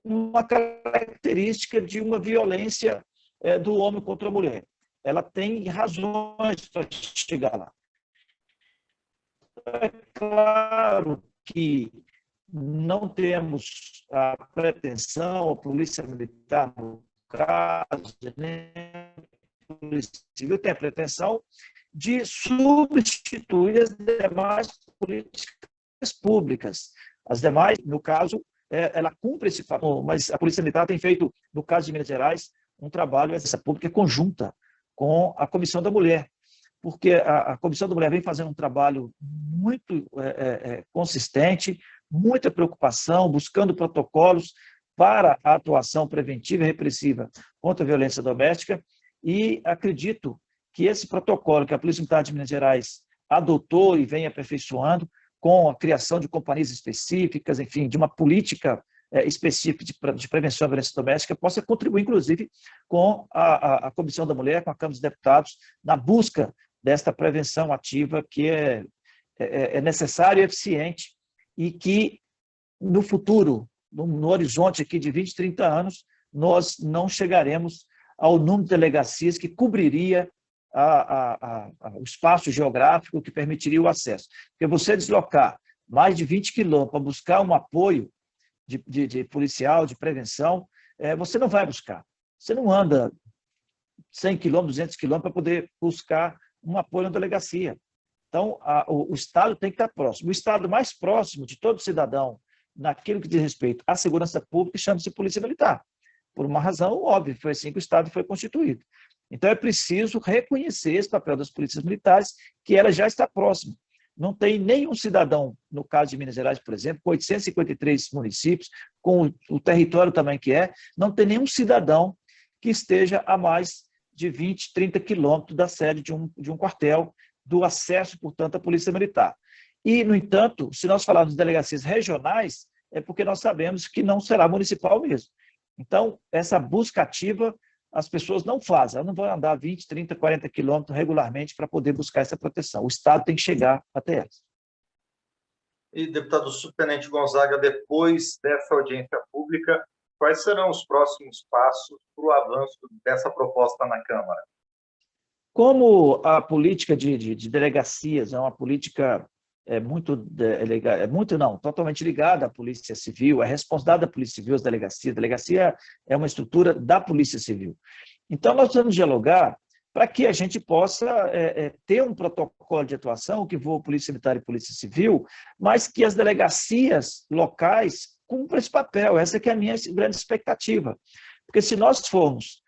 uma característica de uma violência do homem contra a mulher. Ela tem razões para chegar lá. É claro que não temos a pretensão, a Polícia Militar, no caso, nem a Polícia Civil tem a pretensão de substituir as demais políticas públicas. As demais, no caso, ela cumpre esse papel, mas a Polícia Militar tem feito, no caso de Minas Gerais, um trabalho essa pública conjunta com a Comissão da Mulher, porque a Comissão da Mulher vem fazendo um trabalho muito consistente, muita preocupação, buscando protocolos para a atuação preventiva e repressiva contra a violência doméstica, e acredito que esse protocolo que a Polícia Militar de Minas Gerais adotou e vem aperfeiçoando, com a criação de companhias específicas, enfim, de uma política específica de prevenção à violência doméstica, possa contribuir, inclusive, com a Comissão da Mulher, com a Câmara dos Deputados, na busca desta prevenção ativa que é necessária e eficiente, e que, no futuro, no horizonte aqui de 20, 30 anos, nós não chegaremos ao número de delegacias que cobriria o espaço geográfico que permitiria o acesso. Porque você deslocar mais de 20 quilômetros para buscar um apoio de policial, de prevenção, você não vai buscar. Você não anda 100 quilômetros, 200 quilômetros para poder buscar um apoio na delegacia. Então, o Estado tem que estar próximo. O Estado mais próximo de todo cidadão, naquilo que diz respeito à segurança pública, chama-se Polícia Militar. Por uma razão óbvia, foi assim que o Estado foi constituído. Então, é preciso reconhecer esse papel das polícias militares, que ela já está próxima. Não tem nenhum cidadão, no caso de Minas Gerais, por exemplo, com 853 municípios, com o território também que não tem nenhum cidadão que esteja a mais de 20, 30 quilômetros da sede de um quartel, do acesso, portanto, à Polícia Militar. E, no entanto, se nós falarmos de delegacias regionais, é porque nós sabemos que não será municipal mesmo. Então, essa busca ativa, as pessoas não fazem, elas não vão andar 20, 30, 40 quilômetros regularmente para poder buscar essa proteção. O Estado tem que chegar até elas. E, deputado subtenente Gonzaga, depois dessa audiência pública, quais serão os próximos passos para o avanço dessa proposta na Câmara? Como a política de delegacias é uma política totalmente ligada à Polícia Civil, é responsabilidade da Polícia Civil, as delegacias. A delegacia é uma estrutura da Polícia Civil. Então, nós vamos dialogar para que a gente possa ter um protocolo de atuação que envolva Polícia Militar e Polícia Civil, mas que as delegacias locais cumpram esse papel. Essa que é a minha grande expectativa. Porque se nós formos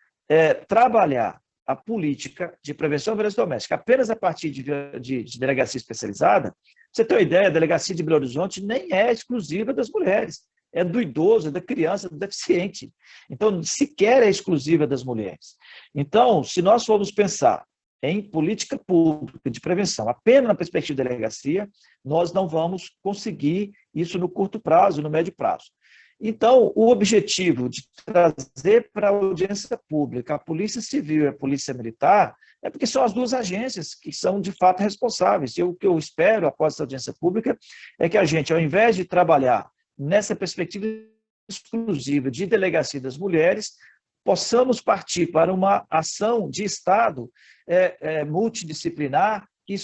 trabalhar a política de prevenção à violência doméstica apenas a partir de delegacia especializada, pra você ter uma ideia, a delegacia de Belo Horizonte nem é exclusiva das mulheres, é do idoso, é da criança, do deficiente. Então, sequer é exclusiva das mulheres. Então, se nós formos pensar em política pública de prevenção, apenas na perspectiva de delegacia, nós não vamos conseguir isso no curto prazo, no médio prazo. Então, o objetivo de trazer para a audiência pública a Polícia Civil e a Polícia Militar é porque são as duas agências que são, de fato, responsáveis. E o que eu espero, após essa audiência pública, é que a gente, ao invés de trabalhar nessa perspectiva exclusiva de delegacia das mulheres, possamos partir para uma ação de Estado multidisciplinar e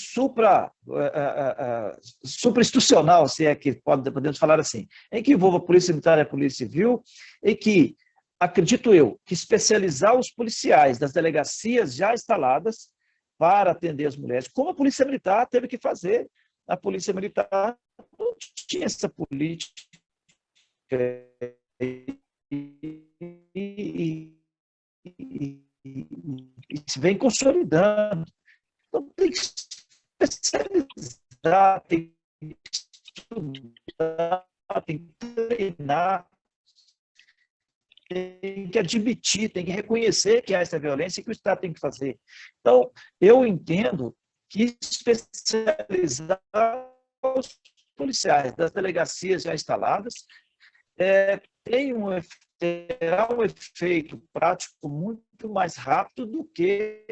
suprainstitucional, se é que podemos falar assim, em que envolva a Polícia Militar e a Polícia Civil, e que, acredito eu, que especializar os policiais das delegacias já instaladas para atender as mulheres, como a Polícia Militar teve que fazer. A Polícia Militar não tinha essa política e se vem consolidando. Então, tem que especializar, tem que estudar, tem que treinar, tem que admitir, tem que reconhecer que há essa violência e que o Estado tem que fazer. Então, eu entendo que especializar os policiais das delegacias já instaladas terá um efeito prático muito mais rápido do que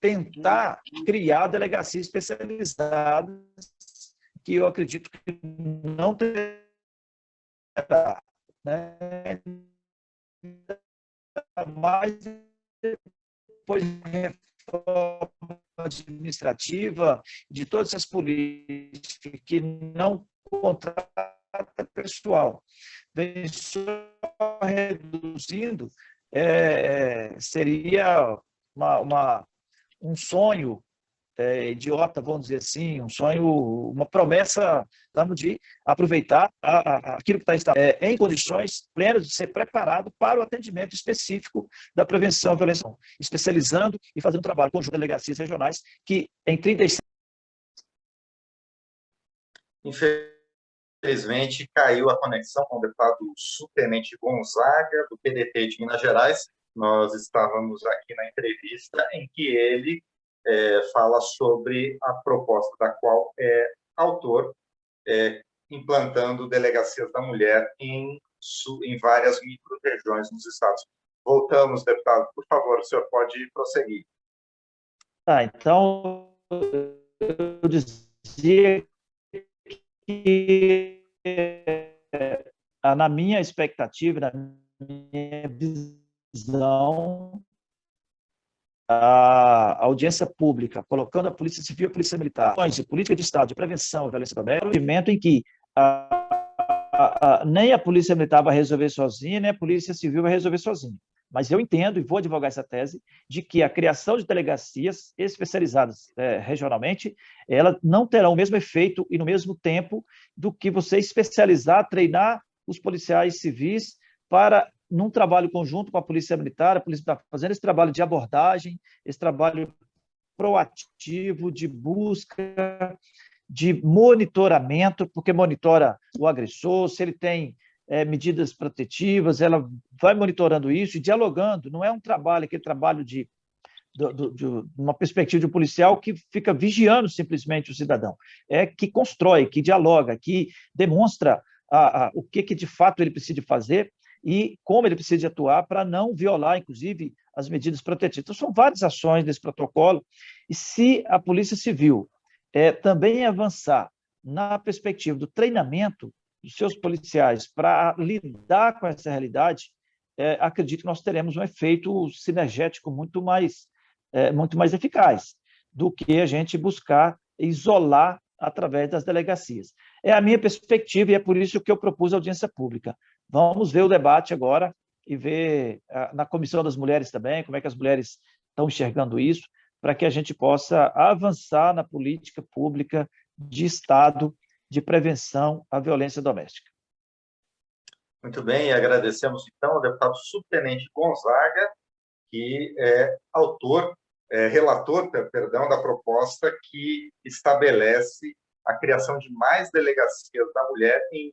tentar criar delegacias especializadas, que eu acredito que não terá, né? Mas depois da reforma administrativa, de todas essas políticas que não contratam pessoal, vem só reduzindo, seria um sonho idiota, vamos dizer assim, um sonho, uma promessa, vamos de aproveitar aquilo que está instalado em condições plenas de ser preparado para o atendimento específico da prevenção à violência, especializando e fazendo um trabalho conjunto de delegacias regionais que em 36... Infelizmente, caiu a conexão com o deputado subtenente Gonzaga, do PDT de Minas Gerais. Nós estávamos aqui na entrevista em que ele fala sobre a proposta da qual é autor, implantando delegacias da mulher em várias micro-regiões nos estados. Voltamos, deputado. Por favor, o senhor pode prosseguir. Então, eu dizia que, na minha expectativa, na minha visão, a audiência pública, colocando a Polícia Civil e a Polícia Militar, de política de Estado, de prevenção à violência doméstica, é um movimento em que nem a Polícia Militar vai resolver sozinha, nem a Polícia Civil vai resolver sozinha. Mas eu entendo, e vou advogar essa tese, de que a criação de delegacias especializadas regionalmente, elas não terão o mesmo efeito e no mesmo tempo do que você especializar, treinar os policiais civis para, num trabalho conjunto com a Polícia Militar, a Polícia está fazendo esse trabalho de abordagem, esse trabalho proativo, de busca, de monitoramento, porque monitora o agressor, se ele tem medidas protetivas, ela vai monitorando isso e dialogando. Não é um trabalho, aquele trabalho de uma perspectiva de um policial que fica vigiando simplesmente o cidadão. É que constrói, que dialoga, que demonstra o que de fato ele precisa fazer e como ele precisa atuar para não violar, inclusive, as medidas protetivas. Então, são várias ações desse protocolo. E se a Polícia Civil também avançar na perspectiva do treinamento dos seus policiais para lidar com essa realidade, acredito que nós teremos um efeito sinergético muito mais eficaz do que a gente buscar isolar através das delegacias. É a minha perspectiva e é por isso que eu propus a audiência pública. Vamos ver o debate agora e ver na Comissão das Mulheres também, como é que as mulheres estão enxergando isso, para que a gente possa avançar na política pública de Estado de prevenção à violência doméstica. Muito bem, agradecemos então ao deputado subtenente Gonzaga, que é relator da proposta que estabelece a criação de mais delegacias da mulher em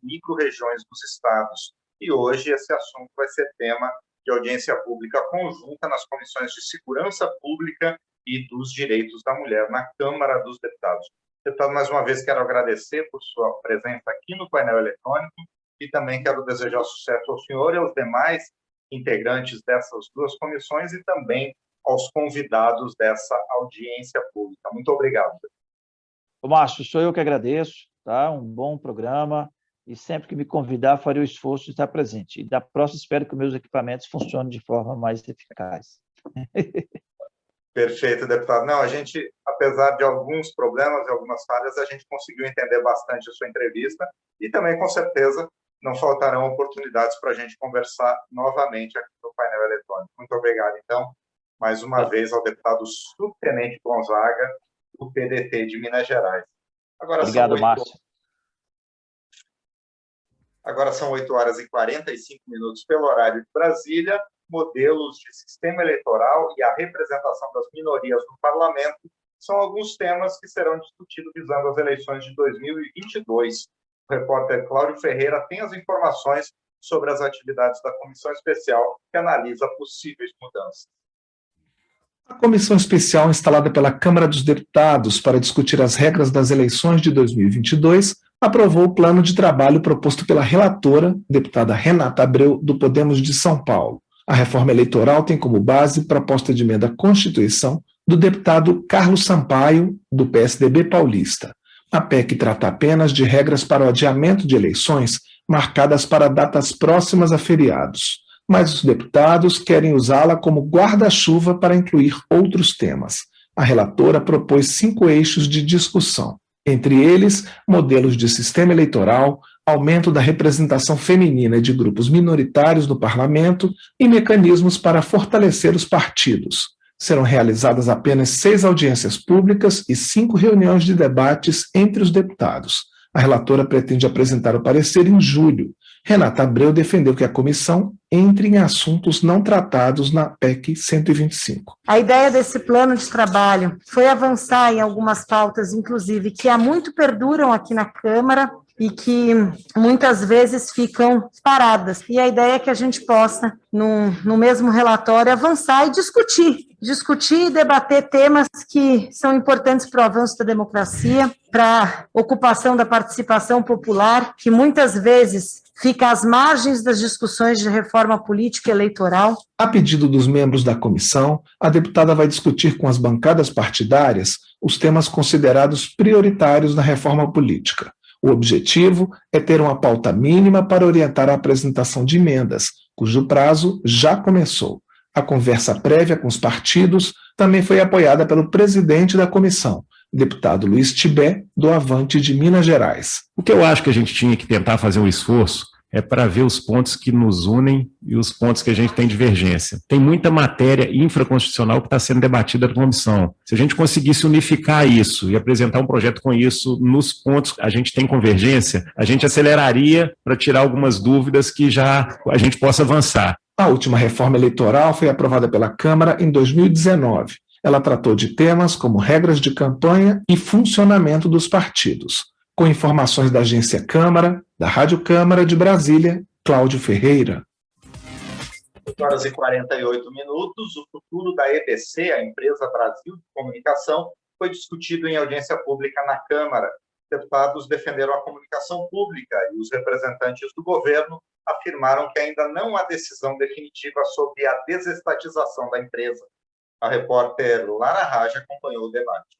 micro-regiões dos estados. E hoje esse assunto vai ser tema de audiência pública conjunta nas comissões de Segurança Pública e dos Direitos da Mulher na Câmara dos Deputados. Deputado, mais uma vez quero agradecer por sua presença aqui no painel eletrônico e também quero desejar sucesso ao senhor e aos demais integrantes dessas duas comissões e também aos convidados dessa audiência pública. Muito obrigado. Márcio, sou eu que agradeço, tá? Um bom programa e sempre que me convidar farei o esforço de estar presente. E da próxima espero que meus equipamentos funcionem de forma mais eficaz. Perfeito, deputado. Não, a gente, apesar de alguns problemas e algumas falhas, a gente conseguiu entender bastante a sua entrevista e também, com certeza, não faltarão oportunidades para a gente conversar novamente aqui no painel eletrônico. Muito obrigado, então, mais uma vez ao deputado Subtenente Gonzaga, do PDT de Minas Gerais. Obrigado, Márcio. Agora são 8 horas e 45 minutos pelo horário de Brasília. Modelos de sistema eleitoral e a representação das minorias no parlamento são alguns temas que serão discutidos visando as eleições de 2022. O repórter Cláudio Ferreira tem as informações sobre as atividades da Comissão Especial que analisa possíveis mudanças. A comissão especial instalada pela Câmara dos Deputados para discutir as regras das eleições de 2022 aprovou o plano de trabalho proposto pela relatora, deputada Renata Abreu, do Podemos de São Paulo. A reforma eleitoral tem como base proposta de emenda à Constituição do deputado Carlos Sampaio, do PSDB paulista. A PEC trata apenas de regras para o adiamento de eleições marcadas para datas próximas a feriados, mas os deputados querem usá-la como guarda-chuva para incluir outros temas. A relatora propôs 5 eixos de discussão, entre eles, modelos de sistema eleitoral, aumento da representação feminina de grupos minoritários no parlamento e mecanismos para fortalecer os partidos. Serão realizadas apenas 6 audiências públicas e 5 reuniões de debates entre os deputados. A relatora pretende apresentar o parecer em julho. Renata Abreu defendeu que a comissão entre em assuntos não tratados na PEC 125. A ideia desse plano de trabalho foi avançar em algumas pautas, inclusive, que há muito perduram aqui na Câmara e que muitas vezes ficam paradas. E a ideia é que a gente possa, no mesmo relatório, avançar e discutir e debater temas que são importantes para o avanço da democracia, para a ocupação da participação popular, que muitas vezes fica às margens das discussões de reforma política e eleitoral. A pedido dos membros da comissão, a deputada vai discutir com as bancadas partidárias os temas considerados prioritários na reforma política. O objetivo é ter uma pauta mínima para orientar a apresentação de emendas, cujo prazo já começou. A conversa prévia com os partidos também foi apoiada pelo presidente da comissão, deputado Luiz Tibé, do Avante de Minas Gerais. O que eu acho que a gente tinha que tentar fazer um esforço é para ver os pontos que nos unem e os pontos que a gente tem divergência. Tem muita matéria infraconstitucional que está sendo debatida na comissão. Se a gente conseguisse unificar isso e apresentar um projeto com isso nos pontos que a gente tem convergência, a gente aceleraria para tirar algumas dúvidas que já a gente possa avançar. A última reforma eleitoral foi aprovada pela Câmara em 2019. Ela tratou de temas como regras de campanha e funcionamento dos partidos. Com informações da Agência Câmara, da Rádio Câmara de Brasília, Cláudio Ferreira. 8 horas e 48 minutos, o futuro da EBC, a Empresa Brasil de Comunicação, foi discutido em audiência pública na Câmara. Deputados defenderam a comunicação pública e os representantes do governo afirmaram que ainda não há decisão definitiva sobre a desestatização da empresa. A repórter Lara Raja acompanhou o debate.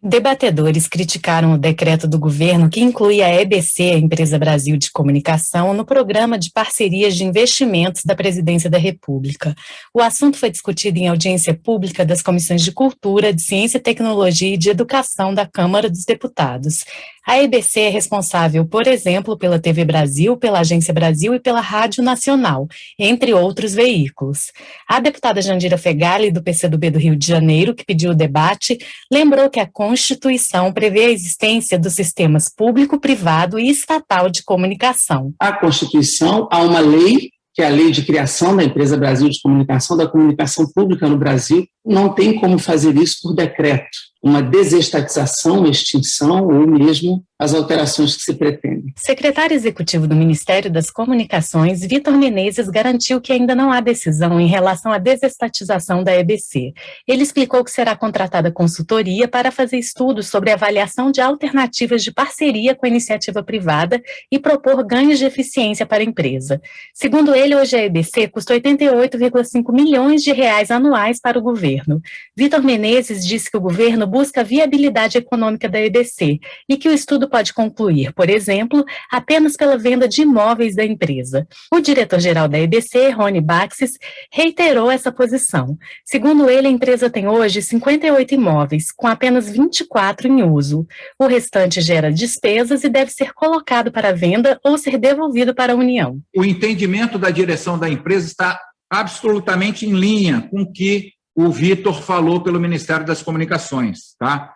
Debatedores criticaram o decreto do governo que inclui a EBC, a Empresa Brasil de Comunicação, no programa de parcerias de investimentos da Presidência da República. O assunto foi discutido em audiência pública das Comissões de Cultura, de Ciência, Tecnologia e de Educação da Câmara dos Deputados. A EBC é responsável, por exemplo, pela TV Brasil, pela Agência Brasil e pela Rádio Nacional, entre outros veículos. A deputada Jandira Fegali, do PCdoB do Rio de Janeiro, que pediu o debate, lembrou que a Constituição prevê a existência dos sistemas público, privado e estatal de comunicação. A Constituição, há uma lei, que é a Lei de Criação da Empresa Brasil de Comunicação, da comunicação pública no Brasil, não tem como fazer isso por decreto. uma desestatização, extinção ou mesmo as alterações que se pretendem. Secretário Executivo do Ministério das Comunicações, Vitor Menezes, garantiu que ainda não há decisão em relação à desestatização da EBC. Ele explicou que será contratada consultoria para fazer estudos sobre avaliação de alternativas de parceria com a iniciativa privada e propor ganhos de eficiência para a empresa. Segundo ele, hoje a EBC custa 88,5 milhões de reais anuais para o governo. Vitor Menezes disse que o governo busca a viabilidade econômica da EBC e que o estudo pode concluir, por exemplo, apenas pela venda de imóveis da empresa. O diretor-geral da EBC, Rony Baxis, reiterou essa posição. Segundo ele, a empresa tem hoje 58 imóveis, com apenas 24 em uso. O restante gera despesas e deve ser colocado para venda ou ser devolvido para a União. O entendimento da direção da empresa está absolutamente em linha com o que o Vitor falou pelo Ministério das Comunicações, tá?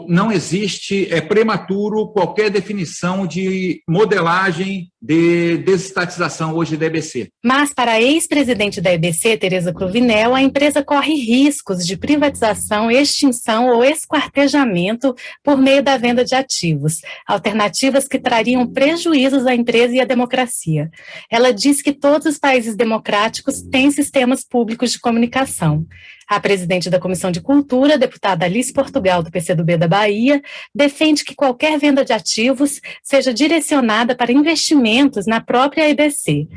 Não existe, é prematuro qualquer definição de modelagem de desestatização hoje da EBC. Mas para a ex-presidente da EBC, Tereza Cruvinel, a empresa corre riscos de privatização, extinção ou esquartejamento por meio da venda de ativos, alternativas que trariam prejuízos à empresa e à democracia. Ela diz que todos os países democráticos têm sistemas públicos de comunicação. A presidente da Comissão de Cultura, deputada Alice Portugal, do PCdoB da Bahia, defende que qualquer venda de ativos seja direcionada para investimentos na própria EBC.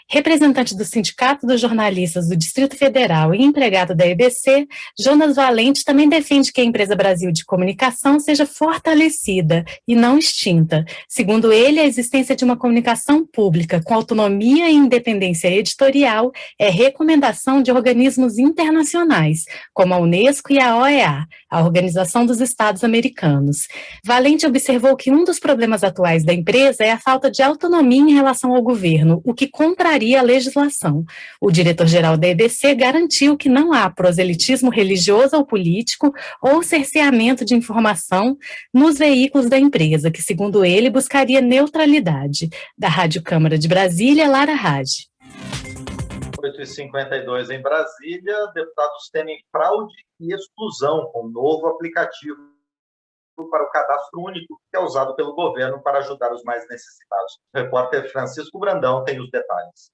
Representante do Sindicato dos Jornalistas do Distrito Federal e empregado da EBC, Jonas Valente também defende que a Empresa Brasil de Comunicação seja fortalecida e não extinta. Segundo ele, a existência de uma comunicação pública com autonomia e independência editorial é recomendação de organismos internacionais, como a Unesco e a OEA, a Organização dos Estados Americanos. Valente observou que um dos problemas atuais da empresa é a falta de autonomia em relação ao governo, o que contraria a legislação. O diretor-geral da EBC garantiu que não há proselitismo religioso ou político ou cerceamento de informação nos veículos da empresa, que, segundo ele, buscaria neutralidade. Da Rádio Câmara de Brasília, Lara Hadi. 8h52 em Brasília, deputados temem fraude e exclusão com o novo aplicativo para o cadastro único que é usado pelo governo para ajudar os mais necessitados. O repórter Francisco Brandão tem os detalhes.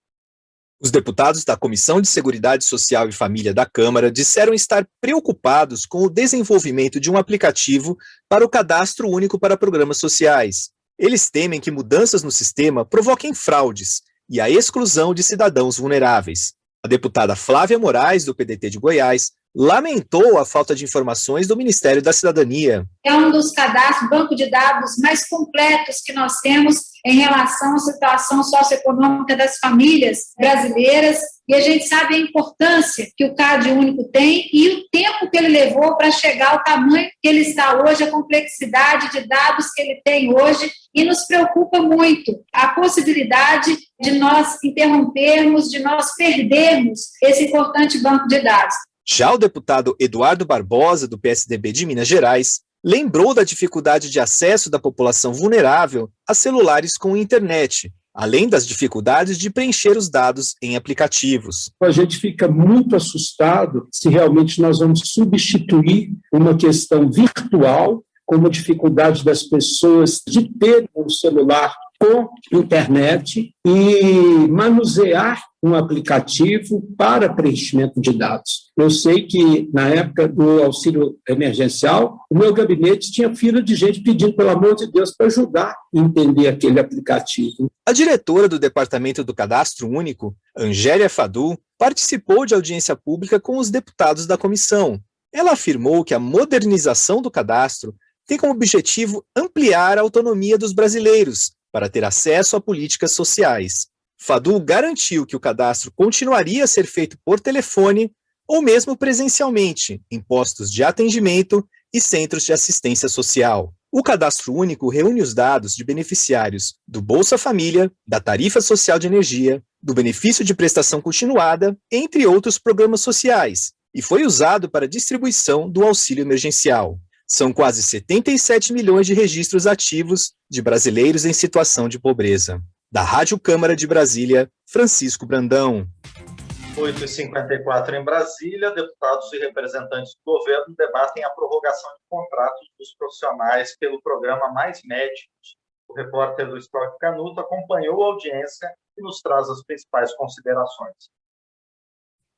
Os deputados da Comissão de Seguridade Social e Família da Câmara disseram estar preocupados com o desenvolvimento de um aplicativo para o cadastro único para programas sociais. Eles temem que mudanças no sistema provoquem fraudes e a exclusão de cidadãos vulneráveis. A deputada Flávia Moraes, do PDT de Goiás, lamentou a falta de informações do Ministério da Cidadania. É um dos cadastros, banco de dados mais completos que nós temos em relação à situação socioeconômica das famílias brasileiras, e a gente sabe a importância que o CAD único tem e o tempo que ele levou para chegar ao tamanho que ele está hoje, a complexidade de dados que ele tem hoje, e nos preocupa muito a possibilidade de nós interrompermos, de nós perdermos esse importante banco de dados. Já o deputado Eduardo Barbosa, do PSDB de Minas Gerais, lembrou da dificuldade de acesso da população vulnerável a celulares com internet, além das dificuldades de preencher os dados em aplicativos. A gente fica muito assustado se realmente nós vamos substituir uma questão virtual com uma dificuldade das pessoas de ter um celular com internet e manusear um aplicativo para preenchimento de dados. Eu sei que, na época do auxílio emergencial, o meu gabinete tinha fila de gente pedindo, pelo amor de Deus, para ajudar a entender aquele aplicativo. A diretora do Departamento do Cadastro Único, Angélia Fadu, participou de audiência pública com os deputados da comissão. Ela afirmou que a modernização do cadastro tem como objetivo ampliar a autonomia dos brasileiros para ter acesso a políticas sociais. Fadu garantiu que o cadastro continuaria a ser feito por telefone ou mesmo presencialmente, em postos de atendimento e centros de assistência social. O cadastro único reúne os dados de beneficiários do Bolsa Família, da Tarifa Social de Energia, do Benefício de Prestação Continuada, entre outros programas sociais, e foi usado para a distribuição do auxílio emergencial. São quase 77 milhões de registros ativos de brasileiros em situação de pobreza. Da Rádio Câmara de Brasília, Francisco Brandão. 8h54 em Brasília, deputados e representantes do governo debatem a prorrogação de contratos dos profissionais pelo programa Mais Médicos. O repórter Luiz Cláudio Canuto acompanhou a audiência e nos traz as principais considerações.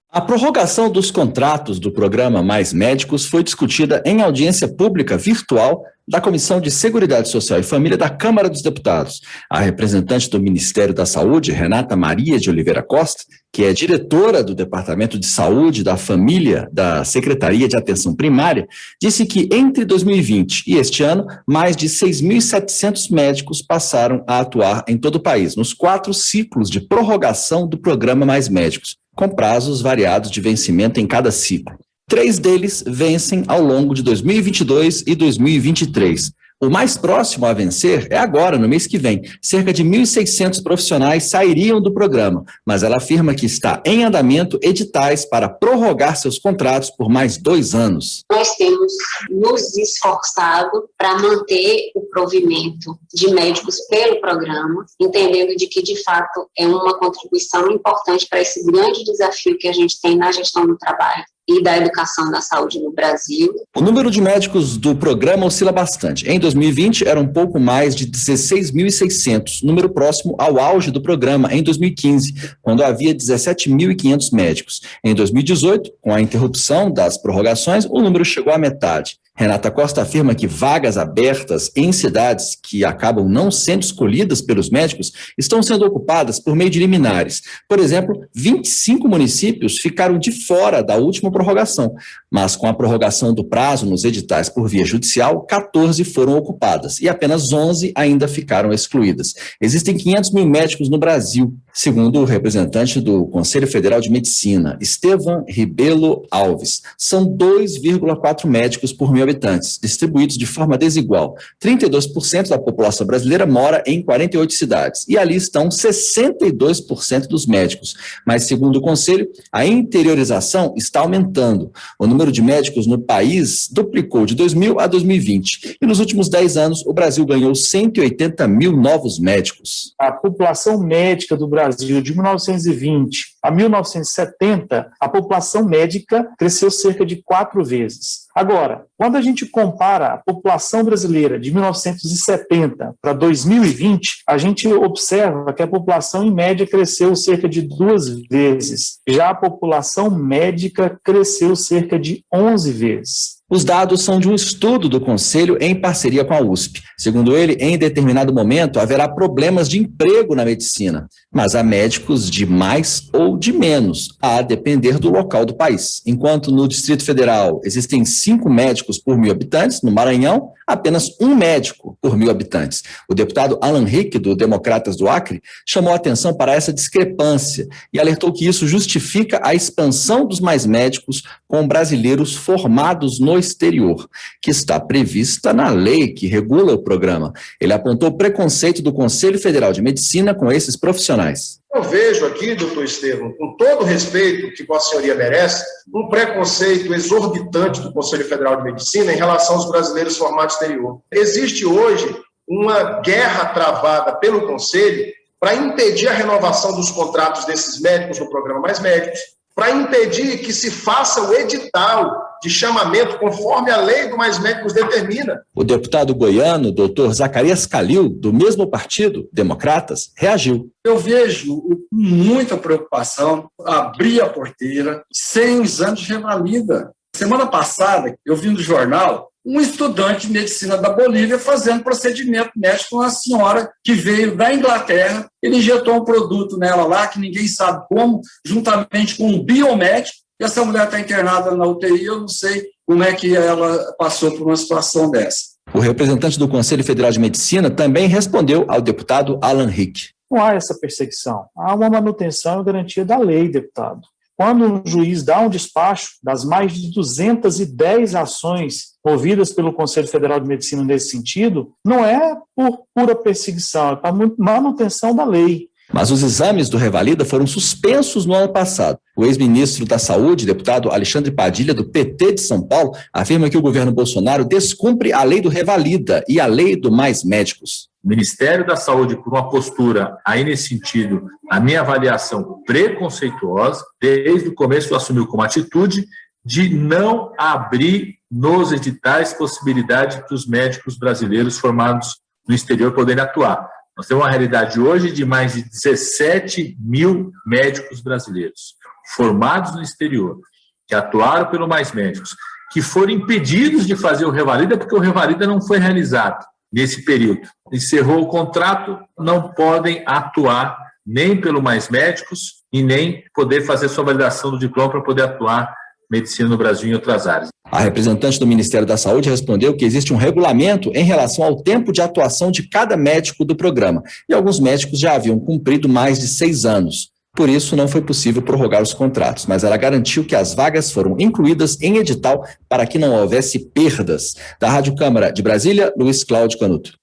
A prorrogação dos contratos do programa Mais Médicos foi discutida em audiência pública virtual da Comissão de Seguridade Social e Família da Câmara dos Deputados. A representante do Ministério da Saúde, Renata Maria de Oliveira Costa, que é diretora do Departamento de Saúde da Família da Secretaria de Atenção Primária, disse que entre 2020 e este ano, mais de 6.700 médicos passaram a atuar em todo o país, nos 4 ciclos de prorrogação do programa Mais Médicos, com prazos variados de vencimento em cada ciclo. 3 deles vencem ao longo de 2022 e 2023. O mais próximo a vencer é agora, no mês que vem. Cerca de 1.600 profissionais sairiam do programa, mas ela afirma que está em andamento editais para prorrogar seus contratos por mais 2 anos. Nós temos nos esforçado para manter o provimento de médicos pelo programa, entendendo de que, de fato, é uma contribuição importante para esse grande desafio que a gente tem na gestão do trabalho e da educação da saúde no Brasil. O número de médicos do programa oscila bastante. Em 2020, era um pouco mais de 16.600, número próximo ao auge do programa em 2015, quando havia 17.500 médicos. Em 2018, com a interrupção das prorrogações, o número chegou à metade. Renata Costa afirma que vagas abertas em cidades que acabam não sendo escolhidas pelos médicos estão sendo ocupadas por meio de liminares. Por exemplo, 25 municípios ficaram de fora da última prorrogação, mas com a prorrogação do prazo nos editais por via judicial, 14 foram ocupadas e apenas 11 ainda ficaram excluídas. Existem 500 mil médicos no Brasil, segundo o representante do Conselho Federal de Medicina, Estevam Ribelo Alves. São 2,4 médicos por mil habitantes, distribuídos de forma desigual. 32% da população brasileira mora em 48 cidades, e ali estão 62% dos médicos. Mas, segundo o Conselho, a interiorização está aumentando. O número de médicos no país duplicou de 2000 a 2020, e nos últimos 10 anos o Brasil ganhou 180 mil novos médicos. A população médica do Brasil de 1920 a 1970, a população médica cresceu cerca de 4 vezes. Agora, quando a gente compara a população brasileira de 1970 para 2020, a gente observa que a população em média cresceu cerca de 2 vezes. Já a população médica cresceu cerca de 11 vezes. Os dados são de um estudo do Conselho em parceria com a USP. Segundo ele, em determinado momento haverá problemas de emprego na medicina, mas há médicos de mais ou de menos, a depender do local do país. Enquanto no Distrito Federal existem 5 médicos por 1.000 habitantes, no Maranhão, apenas 1 médico por 1.000 habitantes. O deputado Alan Rick, do Democratas do Acre, chamou a atenção para essa discrepância e alertou que isso justifica a expansão dos mais médicos com brasileiros formados no exterior, que está prevista na lei que regula o programa. Ele apontou o preconceito do Conselho Federal de Medicina com esses profissionais. Eu vejo aqui, doutor Estevam, com todo o respeito que Vossa Senhoria merece, um preconceito exorbitante do Conselho Federal de Medicina em relação aos brasileiros formados no exterior. Existe hoje uma guerra travada pelo Conselho para impedir a renovação dos contratos desses médicos no programa Mais Médicos, para impedir que se faça o edital de chamamento conforme a lei do Mais Médicos determina. O deputado goiano, doutor Zacarias Calil, do mesmo partido, Democratas, reagiu. Eu vejo com muita preocupação abrir a porteira sem exame de revalida. Semana passada, eu vi no jornal um estudante de medicina da Bolívia fazendo procedimento médico com uma senhora que veio da Inglaterra. Ele injetou um produto nela lá, que ninguém sabe como, juntamente com um biomédico, e essa mulher está internada na UTI. Eu não sei como é que ela passou por uma situação dessa. O representante do Conselho Federal de Medicina também respondeu ao deputado Alan Rick. Não há essa perseguição, há uma manutenção e garantia da lei, deputado. Quando um juiz dá um despacho das mais de 210 ações movidas pelo Conselho Federal de Medicina nesse sentido, não é por pura perseguição, é para manutenção da lei. Mas os exames do Revalida foram suspensos no ano passado. O ex-ministro da Saúde, deputado Alexandre Padilha, do PT de São Paulo, afirma que o governo Bolsonaro descumpre a lei do Revalida e a lei do Mais Médicos. O Ministério da Saúde, por uma postura aí nesse sentido, a minha avaliação preconceituosa, desde o começo assumiu como atitude de não abrir nos editais possibilidade que os médicos brasileiros formados no exterior poderem atuar. Nós temos uma realidade hoje de mais de 17 mil médicos brasileiros formados no exterior, que atuaram pelo Mais Médicos, que foram impedidos de fazer o Revalida porque o Revalida não foi realizado nesse período. Encerrou o contrato, não podem atuar nem pelo Mais Médicos e nem poder fazer sua validação do diploma para poder atuar medicina no Brasil e em outras áreas. A representante do Ministério da Saúde respondeu que existe um regulamento em relação ao tempo de atuação de cada médico do programa, e alguns médicos já haviam cumprido mais de 6 anos. Por isso, não foi possível prorrogar os contratos, mas ela garantiu que as vagas foram incluídas em edital para que não houvesse perdas. Da Rádio Câmara de Brasília, Luiz Cláudio Canuto.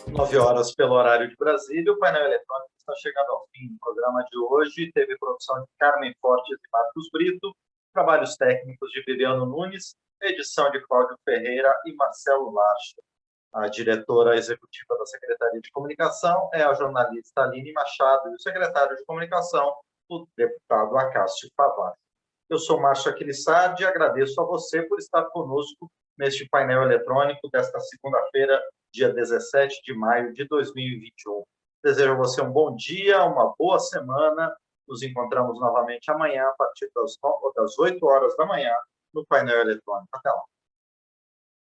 9 horas pelo horário de Brasília, o painel eletrônico está chegando ao fim do programa de hoje. Teve produção de Carmen Fortes e Marcos Brito, trabalhos técnicos de Viviano Nunes, edição de Cláudio Ferreira e Marcelo Lacha. A diretora executiva da Secretaria de Comunicação é a jornalista Aline Machado e o secretário de Comunicação, o deputado Acácio Pavar. Eu sou Márcio Aquilissardi e agradeço a você por estar conosco neste painel eletrônico desta segunda-feira, dia 17 de maio de 2021. Desejo a você um bom dia, uma boa semana. Nos encontramos novamente amanhã, a partir das 8 horas da manhã, no painel eletrônico. Até lá.